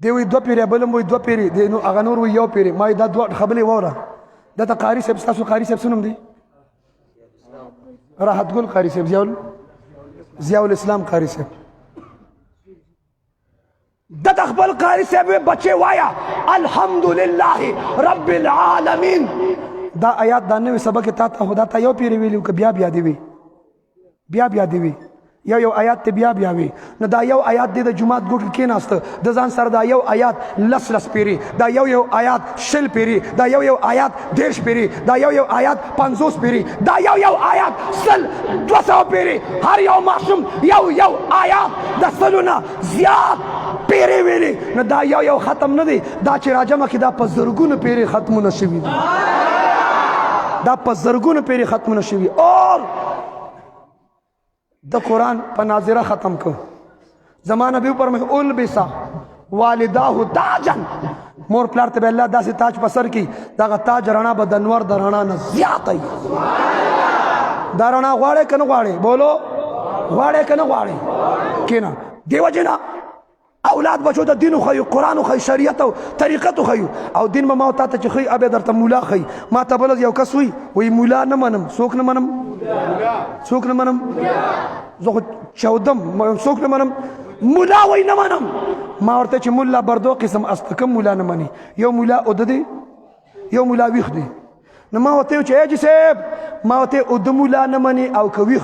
دی وایي 2 پیرې بل هم وایي 2 پیرې دی هغه نور وایي یو پیرې ما دا 2 خبرې واوره دا ته قاري صاحب ستاسو قاري صاحب څه نوم دی راحت ګل قاری صاحب ضیاء الاسلام قاری صاحب د خپل قاری صاحب بچے وایا الحمدللہ رب العالمین دا آیات دا نوې سبق تا ته خدا ته یو پیری ویلو که بیا دی وی بیا دی وی یو آیات ته بیا وی نو دا یو آیات دی د جمعات ګوټ کې ناست د ځان سره دا یو آیات لس پیری دا یو آیات شل پیری دا یو آیات 10 پیری دا یو آیات 50 پیری دا یو آیات 200 پیری هر یو معصوم یو آیات د سلونه زیات پیری ویلی نو دا یو ختم نه دی دا چې راجمه کې دا په زرګونو پیری ختمونه شوي دي دا په زرګونو پیری ختمونه شوي اور د قرآن په ناظره ختم کړ زما نبی پر مې البسا والداه تاجا مور پلار ته به الله داسې تاج په سر کې دغه تاج رڼا به د نور د رڼا نه زیات وي دا رڼا غواړې که نه غواړې بولو غواړې که نه غواړې کښېنه دې وجې نه اولاد بچو ته دین وښیو قرآن وښیو شریعت او طریقت وښیو او دین به ما تا ته چې ښیي ابیا درته مولا ښیي ما ته بل یو کس وایي مولا نه منم څوک نه منم زه خو چودم څوک نه منم مولا وایي نه منم ما ورته چې مولا بردو قسم استکم مولا نه مني یو مولا اوده دی یو مولا ویښ دی نو ما ورته ویل چې اجي صاحب ما ورته اوده مولا نه مني او که ویښ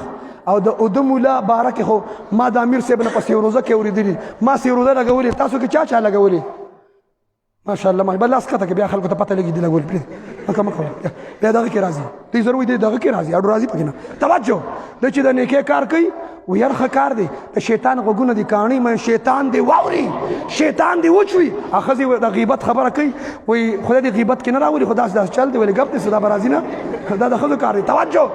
او د اوده مولا باره کې خو ما د امیر صاحب نه په سیروزه کې اورېدلي ما سیروزه لګولې تاسو کې چا لګولې ماشاءالله ما بل لاس کته کې بیا خلکو ته پته لګي دی لګول پرې مکه بیا دغه کې راځي دوی ضروري دی دغه کې راځي اډو راځي پکې نه توجه د چې د نیکه کار کوي و یار ښه کار دی د شیطان غوږونه دي کاڼي مې شیطان دی واوري شیطان دی وچوي ښځې د غیبت خبره کوي وایي خدای دې غیبت کې نه راولي خو داسې چل دی ولې ګپ دی دا به راځي نه دا د ښځو کار دی توجه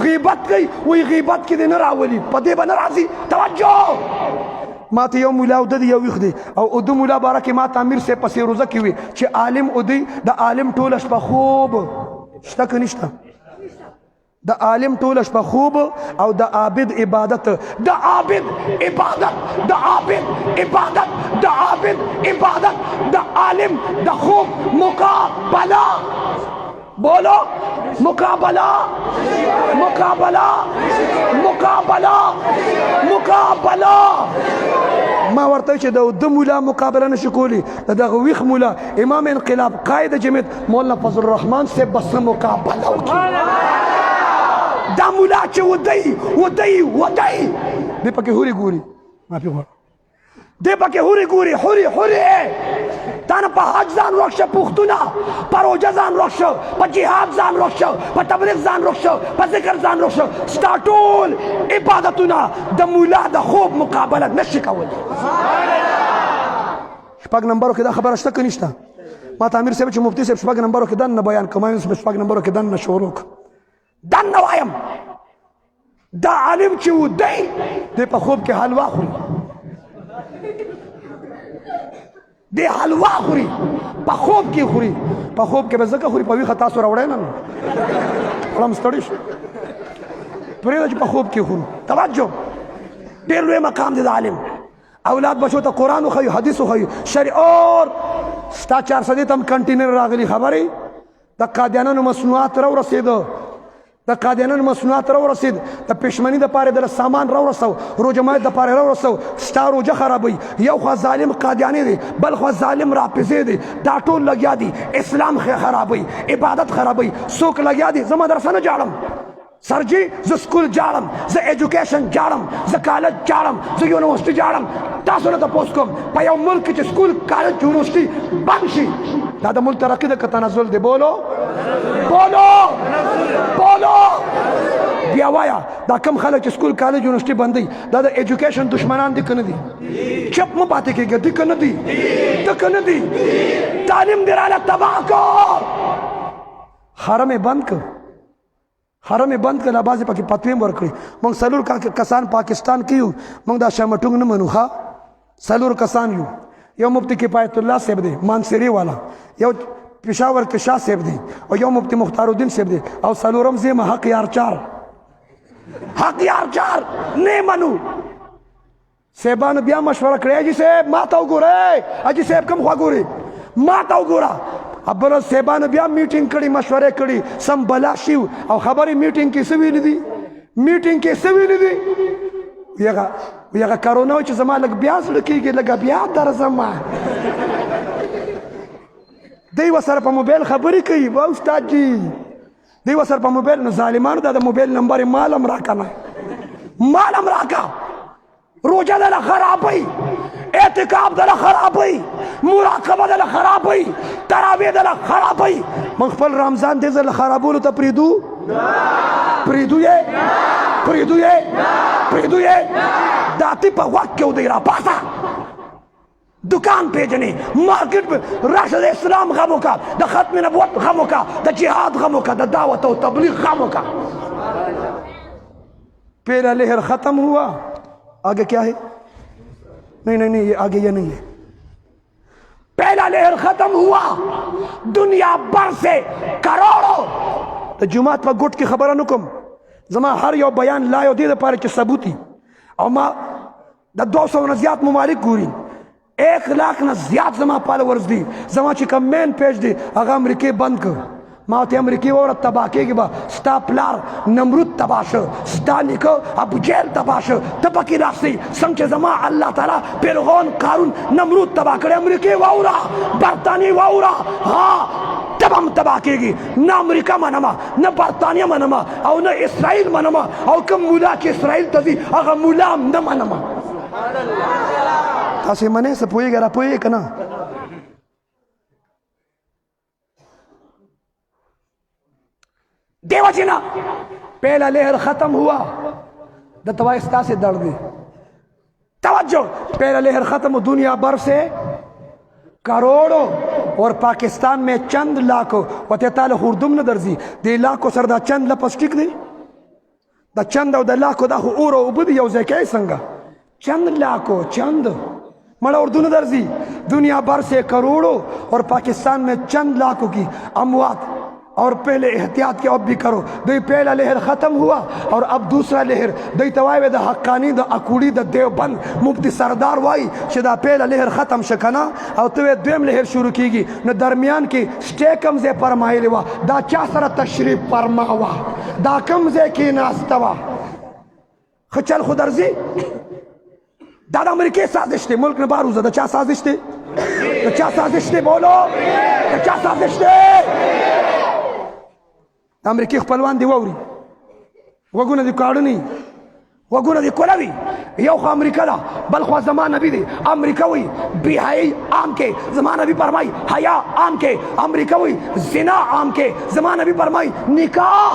غیبت کوي وایي غیبت کې دې نه راولي په دې به نه راځي توجه ما ته یو مولا اوده دی یو ویښ دی او اوده مولا باره کې ما ته امیر صاحب په سیروزه کې وي چې عالم اودی د عالم ټوله شپه خوب شته که نشته د عالم ټوله شپه خوب او د عابد عبادت د عابد عبادت د عابد عبادت د عابد عبادت د عالم د خوب مقابله بولو مقابله ما ورته چې د مولا مقابله نشي کولی د دغه ویښ مولا امام انقلاب قائد جمعیت مولانا فضل الرحمن صاحب بس مقابله وکړي دا مولا چې ودی دی پکې هوري ګوري معافي غواړم دی پکې هوري ګوري هوري تا نه په حج ځان روښ شه پښتونه په روژه ځان روښ شه په جهاد ځان روښ شه په تبلیغ ځان روښ شه په ذکر ځان روښ شه ستا ټول عبادتونه د مولا د خوب مقابله نشي کولی شپږ نمبرو کې دا خبره شته که نشته؟ ما ته امیر صاحب چې مفتی صاحب شپږ نمبرو کې دننه بیان کړم، ما شپږ نمبرو کې دننه شروع کړم، دننه وایم دا عالم چې و دی په خوب کې حلوا خوري، دی حلوا خوري په خوب کې خوري، په خوب کې به ځکه خوري، په ویښه تاسو راوړی نه خړم ستړي شو، پرېږده چې په خوب کې خورو. توجه، ډېر لوی مقام دی د عالم. اولاد بچو ته قرآن وښیو، حدیث وښیو، اور ستا 400 ته هم کنټینر راغلي خبرې، د قادیانانو مصنوعات راورسېده، د قادیانانو مصنوعات راورسېد، د پښمني دپاره دله سامان راورسو، روژه ماتي دپاره راورسو، ستا روژه خرابوي. یو خوا ظالم قادیاني دی، بل خوا ظالم رافضي دی، دا ټول لګیا دي اسلام خرابوي، عبادت خرابوي. څوک لګیا دي؟ زه مدرسه نه جاړم سر جی، زه سکول جاړم، زه ایجوکیشن جاړم، زه کالج جاړم، زه یونیورسټي جاړم. تاسو نه تپوس کوم په یو ملک کې چې سکول کالج یونیورسټي بند شي دا د ملک ترقي ده که تنزل دی؟ بولو بولو بولو، بیا وایا دا کم خلک چې سکول کالج یونیورسټي بندوي دا د ایجوکیشن دشمنان دي که نه دي؟ چپ مه پاتې کېږه، دي که نه دي؟ ده که نه دي؟ تعلیم دې راله تباه کړ، حرم یې بند کړ، حرم یې بند کړه، بعضې پکې فتوې هم ورکړي. موږ څلور کسان پاکستان کې یو، موږ دا شامټونګ نه منو. ښه، څلور کسان یو، یو مفتی کفایت الله صاحب دی مانسری والا، یو پېښور کې شاه صاحب دی، او یو مفتی مختار الدین صاحب دی، او څلورم زه یم حق یار چار. حق یار چار نه منو. صاحبانو بیا مشوره کړې، حاجي صاحب ما ته وګورئ، حاجي صاحب کوم خوا ګوري، ما ته وګوره. ابل صاحبانو بیا میټینګ کړي، مشورې کړي، سم بلا شي او خبرې میټینګ کې څه ویلي دي؟ میټینګ کې څه ویلي دي؟ هغه کرونا و چې زما لږ بیا زړه کېږي، لږه بیا درځم. دی ورسره په موبایل خبرې کوي، وا استاد جي دی ورسره په موبایل. نو ظالمانو دا د موبایل نمبر یې مال هم راکه نه، مال هم راکه. روژه دله خرابوي، اعتکاف دله خرابوي، مراقبه دله خرابوي، تراویح دله خرابوي. موږ خپل رمضان دې ځله خرابولو ته پرېږدو؟ پرېږدو یې؟ پرېږدو یې؟ پرېږدو یې؟ د اتې په وخت کې ودی راپاسه، دکان پیژنې، مارکیټ راشه، د اسلام غم وکړه، د ختم نبوت غم وکړه، د جهاد غم وکړه، د دعوت و تبلیغ غم وکړه. پہلا لہر ختم ہوا، آگے کیا ہے؟ نہیں نہیں نہیں، آگے یہ نہیں ہے. پہلا لہر ختم ہوا، دنیا بھر سے کروڑوں. تو جمعات پر گٹ کی خبر نکم زما ہر یو بیان لایو دے پارے چھ ثبوتی، او ما دا 200 زیات ممالک گوری، 1 لاکھ نہ زیات زما فالوورز دی. زما چې کوم مین پیج دی هغه امریکای بند کړ. ما ته امریکای وره تباه کېږي به، ستا پلار نمرود تباه شو، ستا نیکه ابو جهل تباه شو، ته پکې راسئ. څنګه چې زما الله تعالی فرعون قارون نمرود تباه کړی، امریکای واوره، برطانیې واوره، ها تب هم تباه کېږي. نه امریکا منمه، نه برطانیه منمه، او نه اسرائیل منمه، او کوم مولا چې اسرائیل ته ځي هغه مولا هم نه منمه. تاسې منئ؟ څه پوهېږئ؟ را پوهېږئ که نه؟ دیو جنا پہلا لہر ختم ہوا، دا توائی ستا سے دڑ دی. توجہ، پہلا لہر ختم ہو، دنیا بھر سے کروڑوں، اور پاکستان میں چند لاکھوں. وطے تعالی خوردم نہ درزی دی لاکھوں سر دا چند لپس ٹک دی، دا چند او دا لاکھوں دا خو اورو اوبدی یو زیکے سنگا. چند لاکھوں، چند مڑا اردو نہ درزی. دنیا بھر سے کروڑوں اور پاکستان میں چند لاکھوں کی اموات. اور پہلے احتیاط کے اب بھی کرو. دی پہلا لہر ختم ہوا اور اب دوسرا لہر دی توائے دا حقانی دا اکوڑی دا دیوبند مفتی سردار وائی چې دا پہلا لہر ختم شکنا او توی دویم لہر شروع کی گی. نو درمیان کی سٹے کمزے فرمائی وا، دا چا سر تشریف فرماوا، دا کمزے کی ناستوا. خچل خود ارزی دا دا امریکی سازش تے، ملک نے باروزہ دا چا سازش تے؟ دا چا سازش تے؟ بولو، دا چا سازش تے؟ امریکی خپلوان دی ووري، وګونه دی کاړنی، وګونه دی کولوي. یو خو امریکا دا، بل خو زمان نبی دی. امریکا وی بی حیائی عام کے، زمان نبی فرمائی حیا عام کے. امریکا وی زنا عام کے، زمان نبی فرمائی نکاح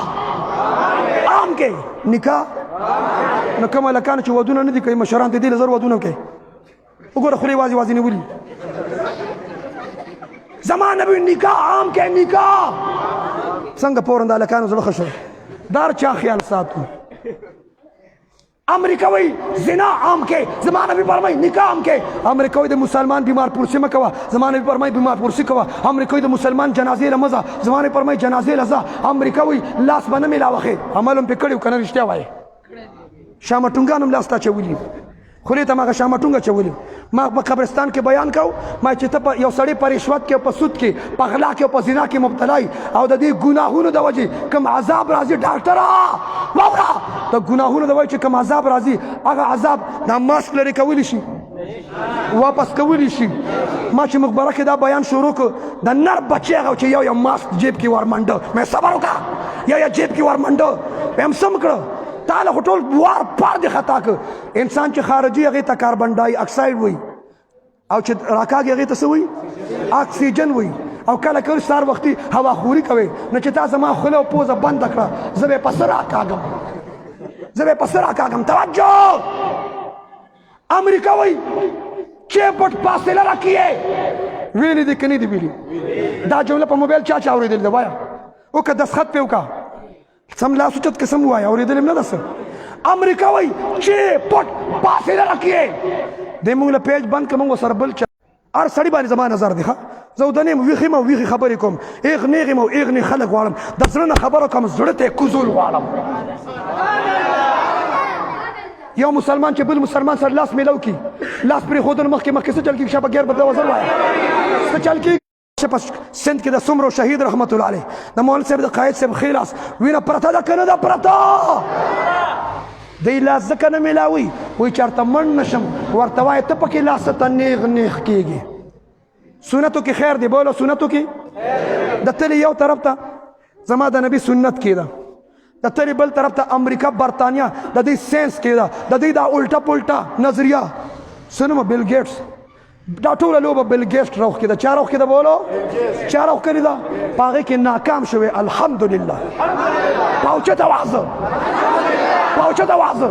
عام کے. نکاح نو کوم لکان چې ودونه نه دي کوي، مشران دي لزر ودونه کوي. وګوره خوري وازي وازي نیولي، زما نبی نکاح عام کې نکاح څنګه پورن د لکانو زړه خشو دار چا خیال ساتو امریکا وی زنا عام کې زما نبی فرمای نکاح عام کې امریکا وی د مسلمان بیمار پرسی مکوا زما نبی فرمای بیمار پرسی کوا امریکا وی د مسلمان جنازې لمزه زما نبی فرمای جنازې لزه امریکا وی لاس باندې ملاوخه عملم په کړیو کنه رښتیا وای شامټونګانم لاس تا چولی خولې ته ماغه شامټونګه چولی ما په قبرستان کې بیان کو ما چې ته یو سړی په رشوت کې په سود کې په غلا کې او په زنا کې مبتلا او د دې ګناهونو د وجې کوم عذاب راځي ډاکټره واورا د ګناهونو د وجې کوم عذاب راځي هغه عذاب د ماسک لري کولی شي واپس کولی شي ما چې مخبره کې دا بیان شروع کړ د نر بچی هغه چې یو ماسک جیب کې ورمنډه مې صبر وکړه یا جیب کې ورمنډه هم سم کړه تعالی ټول وار پار دی خطا که انسان چې خارجي هغې ته کاربن ډای اکساید وي او چې راکاږي هغې ته څه وي اکسیجن وي او کله کله سهار وختي هواخوري کوي نو چې تا زما خوله او پوزه بنده کړه زه به یې په څه راکاږم زه به یې په څه راکاږم توجه امریکا وایي 6 فٹ فاصله رکھیے ویلی دی که نه دی ویلی دا جمله په موبایل چا چا اورېدلې ده وایه وکړه دستخط پې وکړه سم لاس اوچت که سم ووایه اورېدلې م نه ده څه امریکا وایي 6 فٹ فاصله رکھیے دی مونږ له پیج بند که مونږ ورسره بل چا هر سړي باندې زما نظر دی ښه زه ودنې یم ویښ یم او ویښې خبرې کوم ایغ نیغ یم او ایغ نیغ خلک غواړم د زړه نه خبره کوم زړه ته یې کوزول غواړم یو مسلمان چې بل مسلمان سره لاس میلو کی لاس پرې ښودنو مخکې مخکې څه چل کېږي شابه ګیر بدله وزر وایه څه چل کېږي په سند کې د څومرو شهید رحمت الله علیه د مولوي صاحب د قاید صاحب ښی لاس وینه پرته ده که نه ده پرته دی لاس ځکه نه میلاوي وایي چېرته مړ نه شم ورته وایه ته پکې لاسه ته نیغ نیغ کېږي سنتو کې خیر دی بولو سنتو کې د تلې یو طرف ته زما د نبي سنت کې ده د تلې بل طرف ته امریکا برطانیه د دې ساینس کې ده د دې دا الټه پلټه نظریه سنمه بیل ګیټس دا ټوله لوبه بیل ګیټس روخ کې ده چا روخ کې ده بولو چا روخ کړې ده په هغې کې ناکام شوی الحمدلله پاوچته وعظه پاوچته وعظه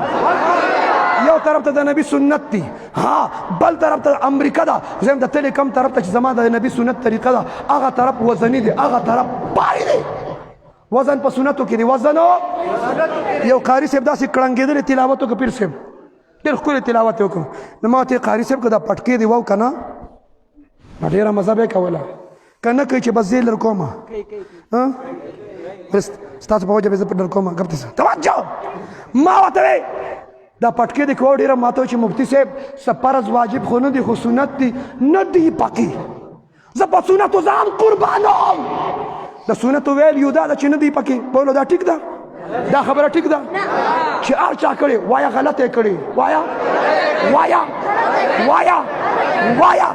یو طرف ته د نبی سنت دی ها بل طرف ته امریکا ده زم د تلې کم طرف ته چې زما د نبی سنت طریقه ده هغه طرف وزني دی هغه طرف باری دی وزن په سنتو کې دی وزنو یو قاری صاحب داسې کړنګېدلې تلاوت وکړه پیر صاحب ډېر ښکلی تلاوت یې وکړو نو ما ورته قاري صاحب که دا پټکې دی وو که نه ډېره مزه به یې کوله که نه کوي چې بس زه یې لر کومه ستاسو په وجه به زه په ډر کومه ګپ دې توجه ما ورته وی دا پټکې دی کوه ډېره ماته چې مفتی صاحب څه فرض واجب خو نه دی خو سنت دی نه دی پکې زه په سنتو ځان قربانوم د سنتو ویل یو دا ده چې نه دی پکې بولو دا ټیک ده دا خبره ټیک ده چې هر چا کړې وایه غلط یې کړې وایه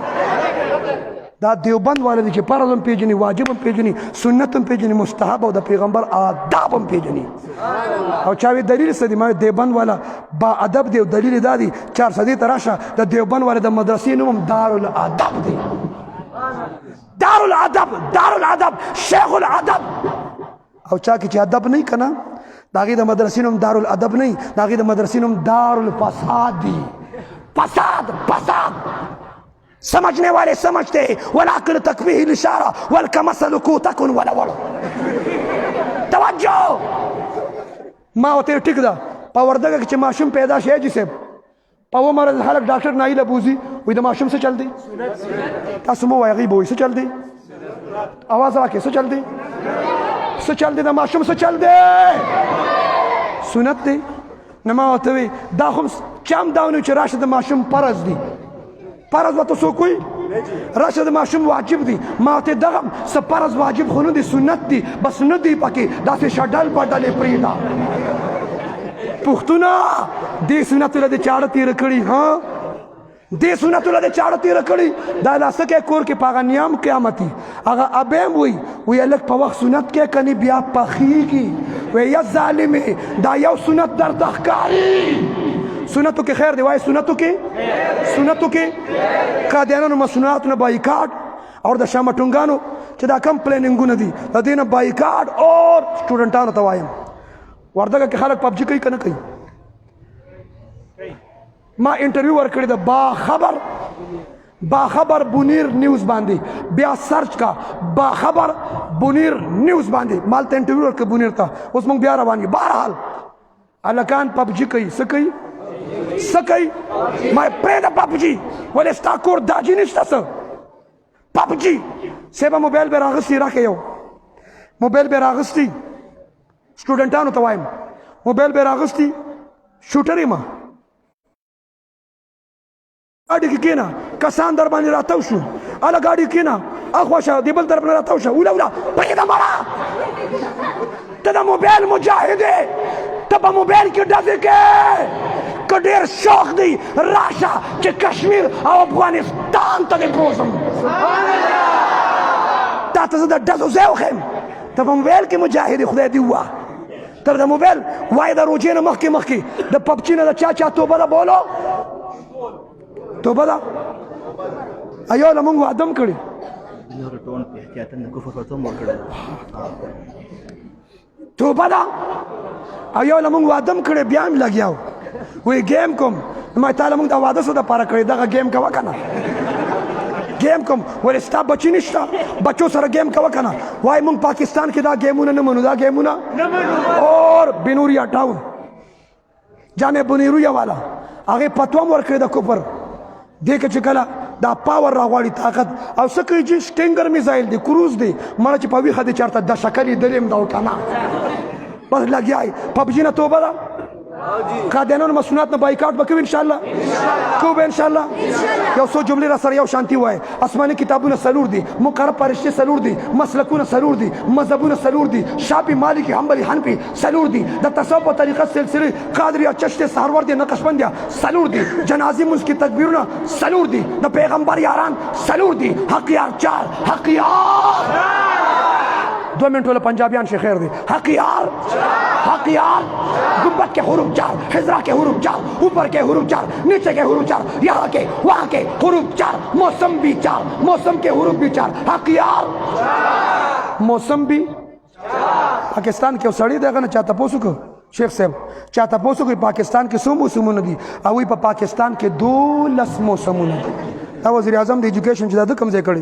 دا دیوبند والا دی چې فرض هم پېژني واجب هم پېژني سنت هم پېژني مستحب او د پیغمبر آداب هم پېژني او چا وی دلیل څه دی ما دیوبند والا با ادب دی او دلیل دا دی 400 ته راشه د دیوبند والا د مدرسې نوم هم دارالادب دی دارالادب شیخ الادب او چا کې چې ادب نه که نه د هغې د مدرسې نوم دارالادب نه د هغې د مدرسې نوم دارالفساد دی فساد سمجھنے والے سمجھتے والعقل تکفیہ الاشارہ والکمثل کو تکن ولول توجہ ما ورته ټیک ده په وردګه کې چې ماشوم پیدا شي حاجي صاحب په عمر خلک ډاکټر نایله بوزي وایي د ماشوم څه چل دی تاسو مو وایي هغوی به وایي څه چل دی اواز راکړئ څه چل دی څه چل دی د ماشوم څه چل دی سنت دی نه ما ورته وی دا خو چا هم دا ونه چې راشه د ماشوم فرض دی فرض ورته څوک وایي راشه د ماشوم واجب دی ما ورته دغه څه فرض واجب خو نه دی سنت دی بس نه دی پکې داسې شډل بډلې پرېږده پښتونه دې سنتو له دې چاړه تېره کړي ها دې سنتو له دې چاړه تېره کړي دا لاسکې کور کې په هغه نیام قیامتي هغه ابیم وي وی هلک په وخت سنت کې کني بیا پخېږي وی یا ظالمې دا یو سنت درته ښکاري سنتو کې خیر دی وایي سنتو کې قادیانانو مسنوناتو نه بایکاټ او د شامټونګانو چې دا کم پلیننګونه دي د دې نه بایکاټ اور سټوډنټانو ته وایم وردګه کې خلک پبجي کوي که نه کوي ما انټرویو ورکړی ده با خبر باخبر بنیر نیوز باندې بیا سرچ کا باخبر بنیر نیوز باندې مال ته انټرویو ورکړه بنیر ته اوس موږ بیا روان یو بهرحال هلکان پبجي کوي څه کوي ما پرېږده پبجي ولې ستا کور داجي نشته څه پبجي صاحبه موبایل به راغستی راکړه یو موبایل به راغستی سټوډنټانو ته وایم موبایل به راغستی شوټر یم गाड़ी की केना कसान दर बानी रातौ शु अला गाड़ी केना अखवाशा देबल दर बानी रातौ शु उला उला पैदा मारा तदा मोबाइल मुजाहिदे तब मोबाइल के डजे के कडेर शौक दी राशा के कश्मीर और अफगानिस्तान तक पहुंचम सुभान अल्लाह ता तदा डजो zew khem तब मोबाइल के मुजाहिद खुदा दी हुआ तब मोबाइल वायदा रोजेना मखकी द पबजी ना चाचा तो बड़ा बोलो توبه ده ایو له موږ وعده کړی توبه ده ایو له موږ وعده کړی بیا هم لګیاو وی گیم کوم ما تعالی موږ د وعده سره پاره کړی دغه گیم کوه کنه گیم کوم ولې ستا بچی نشته بچو سره گیم کوه کنه وای موږ پاکستان کې دا گیمونه نه منو دا گیمونه نه منو اور بنوریا ټاون جامع بنوریا والا هغه فتوا ورکړی د کوپر دیکھے چکلا دا پاور راغواړي طاقت او څه کوي چې سټینګر میزایل دی کروز دی مړه چې په ویښه دی چېرته د شکلې دلیم دا وکنه بس لګیای پبجي نه توبه ده قادیانانو مسنونات نه بایکاټ به کوي انشاءالله کوو به انشاءالله یو څو جملې را سره یو شانتي وایي آسماني کتابونه څلور دي مقرر پرشتې څلور دي مسلکونه څلور دي مذهبونه څلور دي شافعي مالکي حنبلي حنفي څلور دي د تصوف په طریقه سلسلې قادریه چشتې سهروردي نقشبندیه څلور دي جنازې مونځ کې تکبیرونه څلور دي د پیغمبر یاران څلور دي حق یار چار حق یار 2 منٹ والا پنجابیان سے خیر دی حق یار گنبد کے حروف 4 حجرہ کے حروف 4 اوپر کے حروف 4 نیچے کے حروف 4 یہاں کے وہاں کے حروف 4 موسم بھی 4 موسم کے حروف بھی 4 حق یار موسم بھی پاکستان کے سڑی دے گا نا چاہتا پوسو کو شیخ صاحب چاہتا پوسو کو پاکستان کے 100 موسمون دی اوی پا پاکستان کے 12 موسمون دی وزیر اعظم دی ایجوکیشن چې دا کم ځای کړی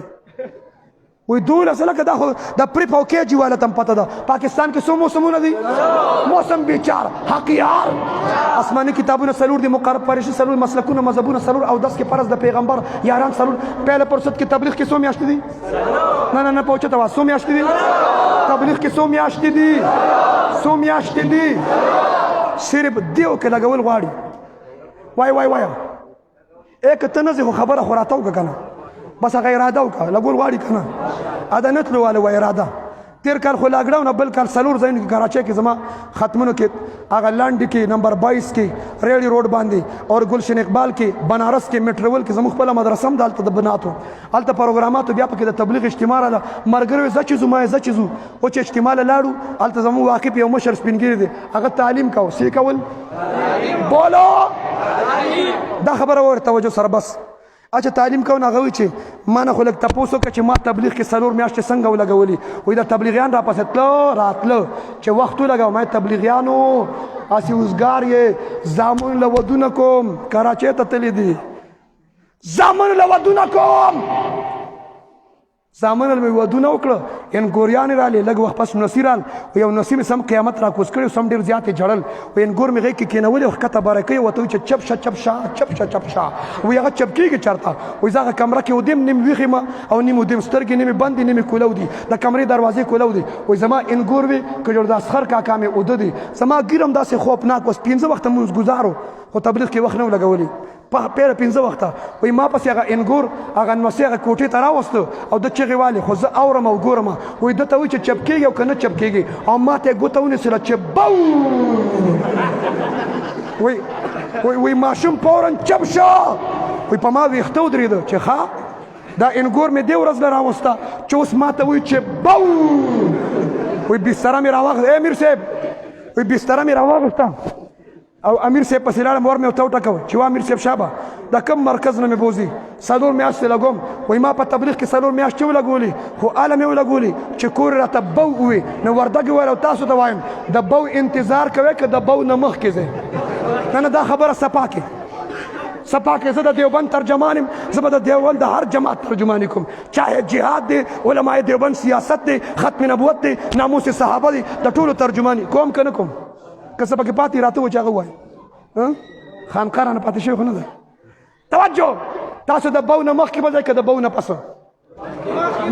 وی 12 لکه دا خو د پریپ او کیجی والا تم پته ده پاکستان کې 100 موسمونه دي موسم به 4 حق یار آسماني کتابونه څلور دي مقرر پرشتې څلور مسلکونه مذهبونه څلور او 10 کې فرض د پیغمبر یاران څلور پهله فرصت کې تبلیغ کې 100 میاشتې دي نه پوهچته وا 100 میاشتې دي تبلیغ کې 100 میاشتې دي 100 میاشتې دي صرف دیو کې لګول غواړي وای ایک تنزه خبره خوراتو کنه بس هغه اراده وکړه لګول غواړي کنه ادا نتلو والا و اراده تیر کال خو لاکډاون بل کال څلور ځایونو کې کراچۍ کې زما ختمونو کې هغه لاندې کې نمبر 22 کې ریلی روډ باندې اور گلشن اقبال کې بنارس کې میټرول کې زموږ خپله مدرسه هم دلته د بناتو هلته پروګراماتو بیا پکې د تبلیغ اجتماع راله مرګروي زه چې ځو ما زه چې ځو او چې اجتماع له لاړو هلته زموږ واقف یو مشر سپینګیری دی هغه تعلیم کو څه کول بولو دا خبره ور توجه سره بس اچھا تعلیم کو نه غوي چې ما نه خلک تاسو که چې ما تبلیغ کې سلور میاشتې څنګه ولګولي وای دا تبلیغیان را پسې راتله چې وخت لګاو ما تبلیغیانو اسی وزګار یې زامن له ودونه کوم کراچۍ ته تللی دي زامن له ودونه کوم زامن له ودونه وکړه ان ګوریان را لګ وخت پس نصیرال یو نصیب سم قیامت را کوس کړي سم ډیر زیات جړل وین ګور می غي کې کینول وخت برکې وته چې چپ شا وی هغه چپ کېږي چرته وی زغه کمره کې ودیم نیم ویخه ما او نیم ودیم سترګې نیم بند نیم کولو دي د کمرې دروازې کولو دي وی زما ان ګور وی کجور د اسخر کاکا می وددي زما ګیرم داسې خوفناک وس 15 وخت موږ گزارو خو تبلیغ کې وخت نه لګولي په پیر 15 وخته وای ما پس هغه انګور هغه نوسه هغه کوټې ته راوستو او د چغې والی خو زه اورم او ګورم وای دته وای چې چپ کېږي او کنه چپ کېږي او ما ته ګوتونه سره چې بو وای ماشوم پورن چپ شو وای په ما ویخته ودرېده چې ښه دا انګور مې دې ورځ له راوسته چې اوس ما ته وای چې بو وای بستره مې راواخله امیر صاحب وای بستره مې راواخسته او امیر صاحب پسې لاړم ور مې ورته وټکوه چې وا امیر صاحب شابه د کم مرکز نه مې بوځي څلور میاشتې لګوم وایي ما په تبلیغ کې څلور میاشتې ولګولي خو هله مې ولګولي چې کور راته بو ووي نو وردګ وویل او تاسو ته وایم د بو انتظار کوئ که د بو نه مخکې ځئ نه دا خبره صفا کې سپا کے زدہ دیوبند ترجمانم زبدہ دیوبند ہر جماعت ترجمانی کم چاہے جہاد دے علماء دیوبند سیاست دے ختم نبوت دے ناموس صحابہ دے دا طول ترجمانی کوم کنکم کسبا کے پاتی راتو وہ چاہا ہوا ہے خانقارانا پاتی شیخ نہ دا توجہ تاسو دا باونا مخ کی بجائے کہ دا باونا پسا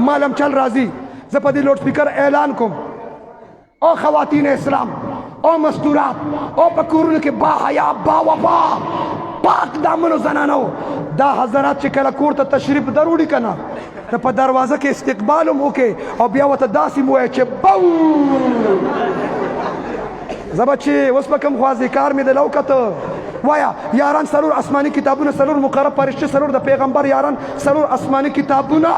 مالم چل رازی زپا دی لوڈ سپیکر اعلان کم او خواتین اسلام او مستورات او پکورن کے با حیا با وفا پاک دامن و زنانو دا حضرات چکل کور تا تشریف ضروری کنا تا پا دروازہ کے استقبالم ہوکے او بیاوتا داسی موئے چے باو زبا چے اس پا کم خوازی کار میں دلو کتا وایا یاران سرور اسمانی کتابونا سرور مقرب پرشتے سرور دا پیغمبر یاران سرور اسمانی کتابونا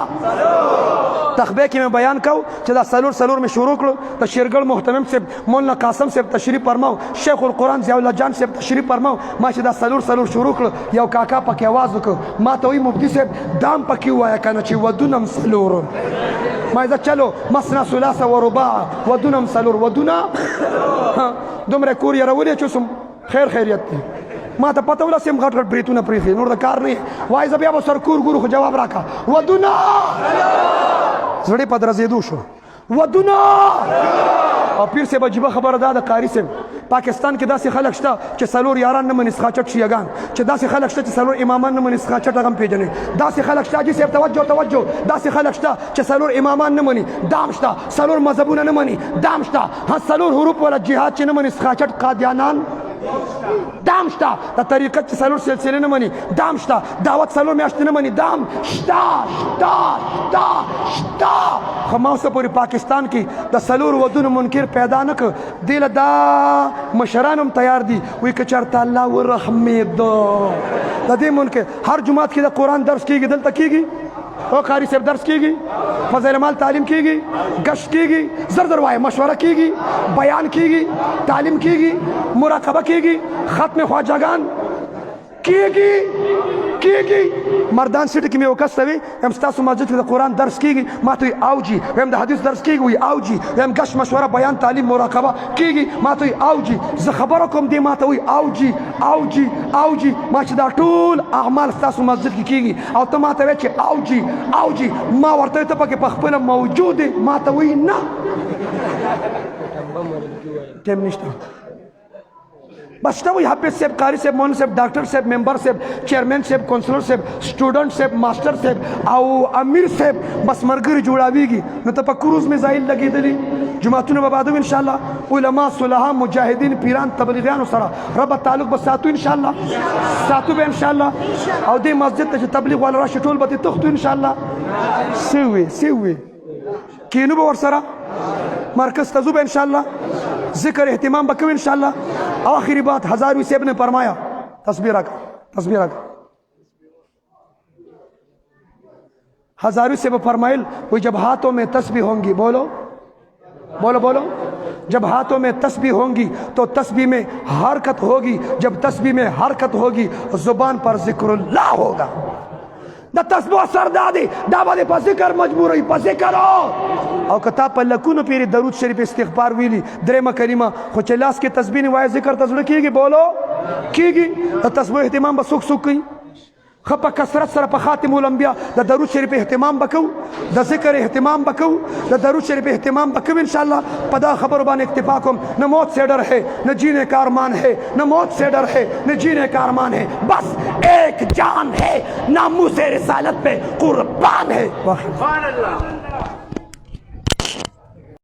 تخبے کی میں بیان کہو چدا سلور میں شروع کرو تا شیرگڑ محتمم سے مولانا قاسم سے تشریف فرماؤ شیخ القرآن ضیاء اللہ جان سے تشریف فرماؤ ما چدا سلور شروع کرو یو کاکا پاکی آواز کرو ما توی مفتی سے دام پاکی ہوا ہے کانا چی ودونم سلور ما ازا چلو مسنا سلاسا و رباع ودونم سلور ودونا دمرے کوری رولی چوسم خیریت تی ما تا پتہ ولا سیم غټ غټ بریتونه پریخي نور دا کار نه وای زبیا به سر کور ګورو خو جواب راکا ودنا زړی په درزیدو شو ودنا او پیر سے بجبه خبر ده د قاری سے پاکستان کې داسې خلک شته چې سلور یاران نه منسخه چټ شيغان چې داسې خلک شته چې سلور امامان نه منسخه چټ غم پیژنې داسې خلک شته چې توجه داسې خلک شته چې سلور امامان نه مني دام شته سلور مذهبونه نه مني دام شته ها سلور حروف ولا جهاد چې نه منسخه چټ قادیانان دام شتا دا طریقت چې سلور سلسله نه مني دام شتا دعوت سلور میاشتې نه مني دام شتا خو ما اوسه پورې پاکستان کې د سلور ودونو منکر پیدا نه کړ دې له دا مشران هم تیار دي وایي که چېرته الله ورحمېده د دې منکر هر جماعت کې د قرآن درس کېږي دلته کېږي او قاری صاحب درس کیگی فضیل مال تعلیم کیگی گشت کیگی زر وائے مشورہ کیگی بیان کیگی تعلیم کیگی مراقبہ کیگی ختم خواجگان کیگی مردان سیٹی کی میں وکست ہوئی ہم ستاسو مسجد کی قرآن درس کیگی ما توی آو جی ہم دا حدیث درس کیگی ہوئی آو جی ہم گشت مشورہ بیان تعلیم مراقبہ کیگی ما توی آو جی زخبرکم دی ما توی آو جی ما چی دا طول اعمال ستاسو مسجد کی کیگی او تا ما توی چی آو جی ما ورطوی تا پا کہ پخپل موجود ہے ما توی نا ٹیم نشتا بس تو وہی حافظ صاحب قاری صاحب مولوی صاحب ڈاکٹر صاحب ممبر صاحب چیئرمین صاحب کونسلر صاحب سٹوڈنٹ صاحب ماسٹر صاحب او امیر صاحب بس مرګري جوړاویږي نو ته په کروز میزایل لګېدلی جماعتونه به بعدو انشاءالله علما صلحا مجاهدین پیران تبلیغیانو سره رب تعلق به ساتو انشاءالله ساتو به انشاءالله او دې مسجد ته چې تبلیغ والا راشي ټول به ترې تښتو انشاءالله سوي کینو به ورسره مرکز ته ځو به انشاءالله ذکر اہتمام بکو انشاءاللہ آخری بات ہزاروی صاحب نے فرمایا تصویر آکا ہزاروی صاحب فرمائل وہ جب ہاتھوں میں تسبیح ہوں گی بولو جب ہاتھوں میں تسبیح ہوں گی تو تسبیح میں حرکت ہوگی جب تسبیح میں حرکت ہوگی زبان پر ذکر اللہ ہوگا دا تسبیح سردار دی دا با دی پا ذکر مجبور ہوئی پا ذکر ہو او کتاب پر لکونو پیری درود شریف استغفار ویلی درم کریمہ خوچلاس کے تسبیح نوائے ذکر تزر کی گی بولو کی گی دا تسبیح احتمام با سک کی خپا کسرت سر پا خاتم الانبیاء دا درود شریف احتمام بکو دا ذکر احتمام بکو دا درود شریف احتمام بکو انشاءاللہ پدا خبر بان اکتفا کم نہ موت سے ڈر ہے نہ جینے کا ارمان ہے نہ موت سے ڈر ہے نہ جینے کا ارمان ہے بس ایک جان ہے ناموس رسالت پہ قربان ہے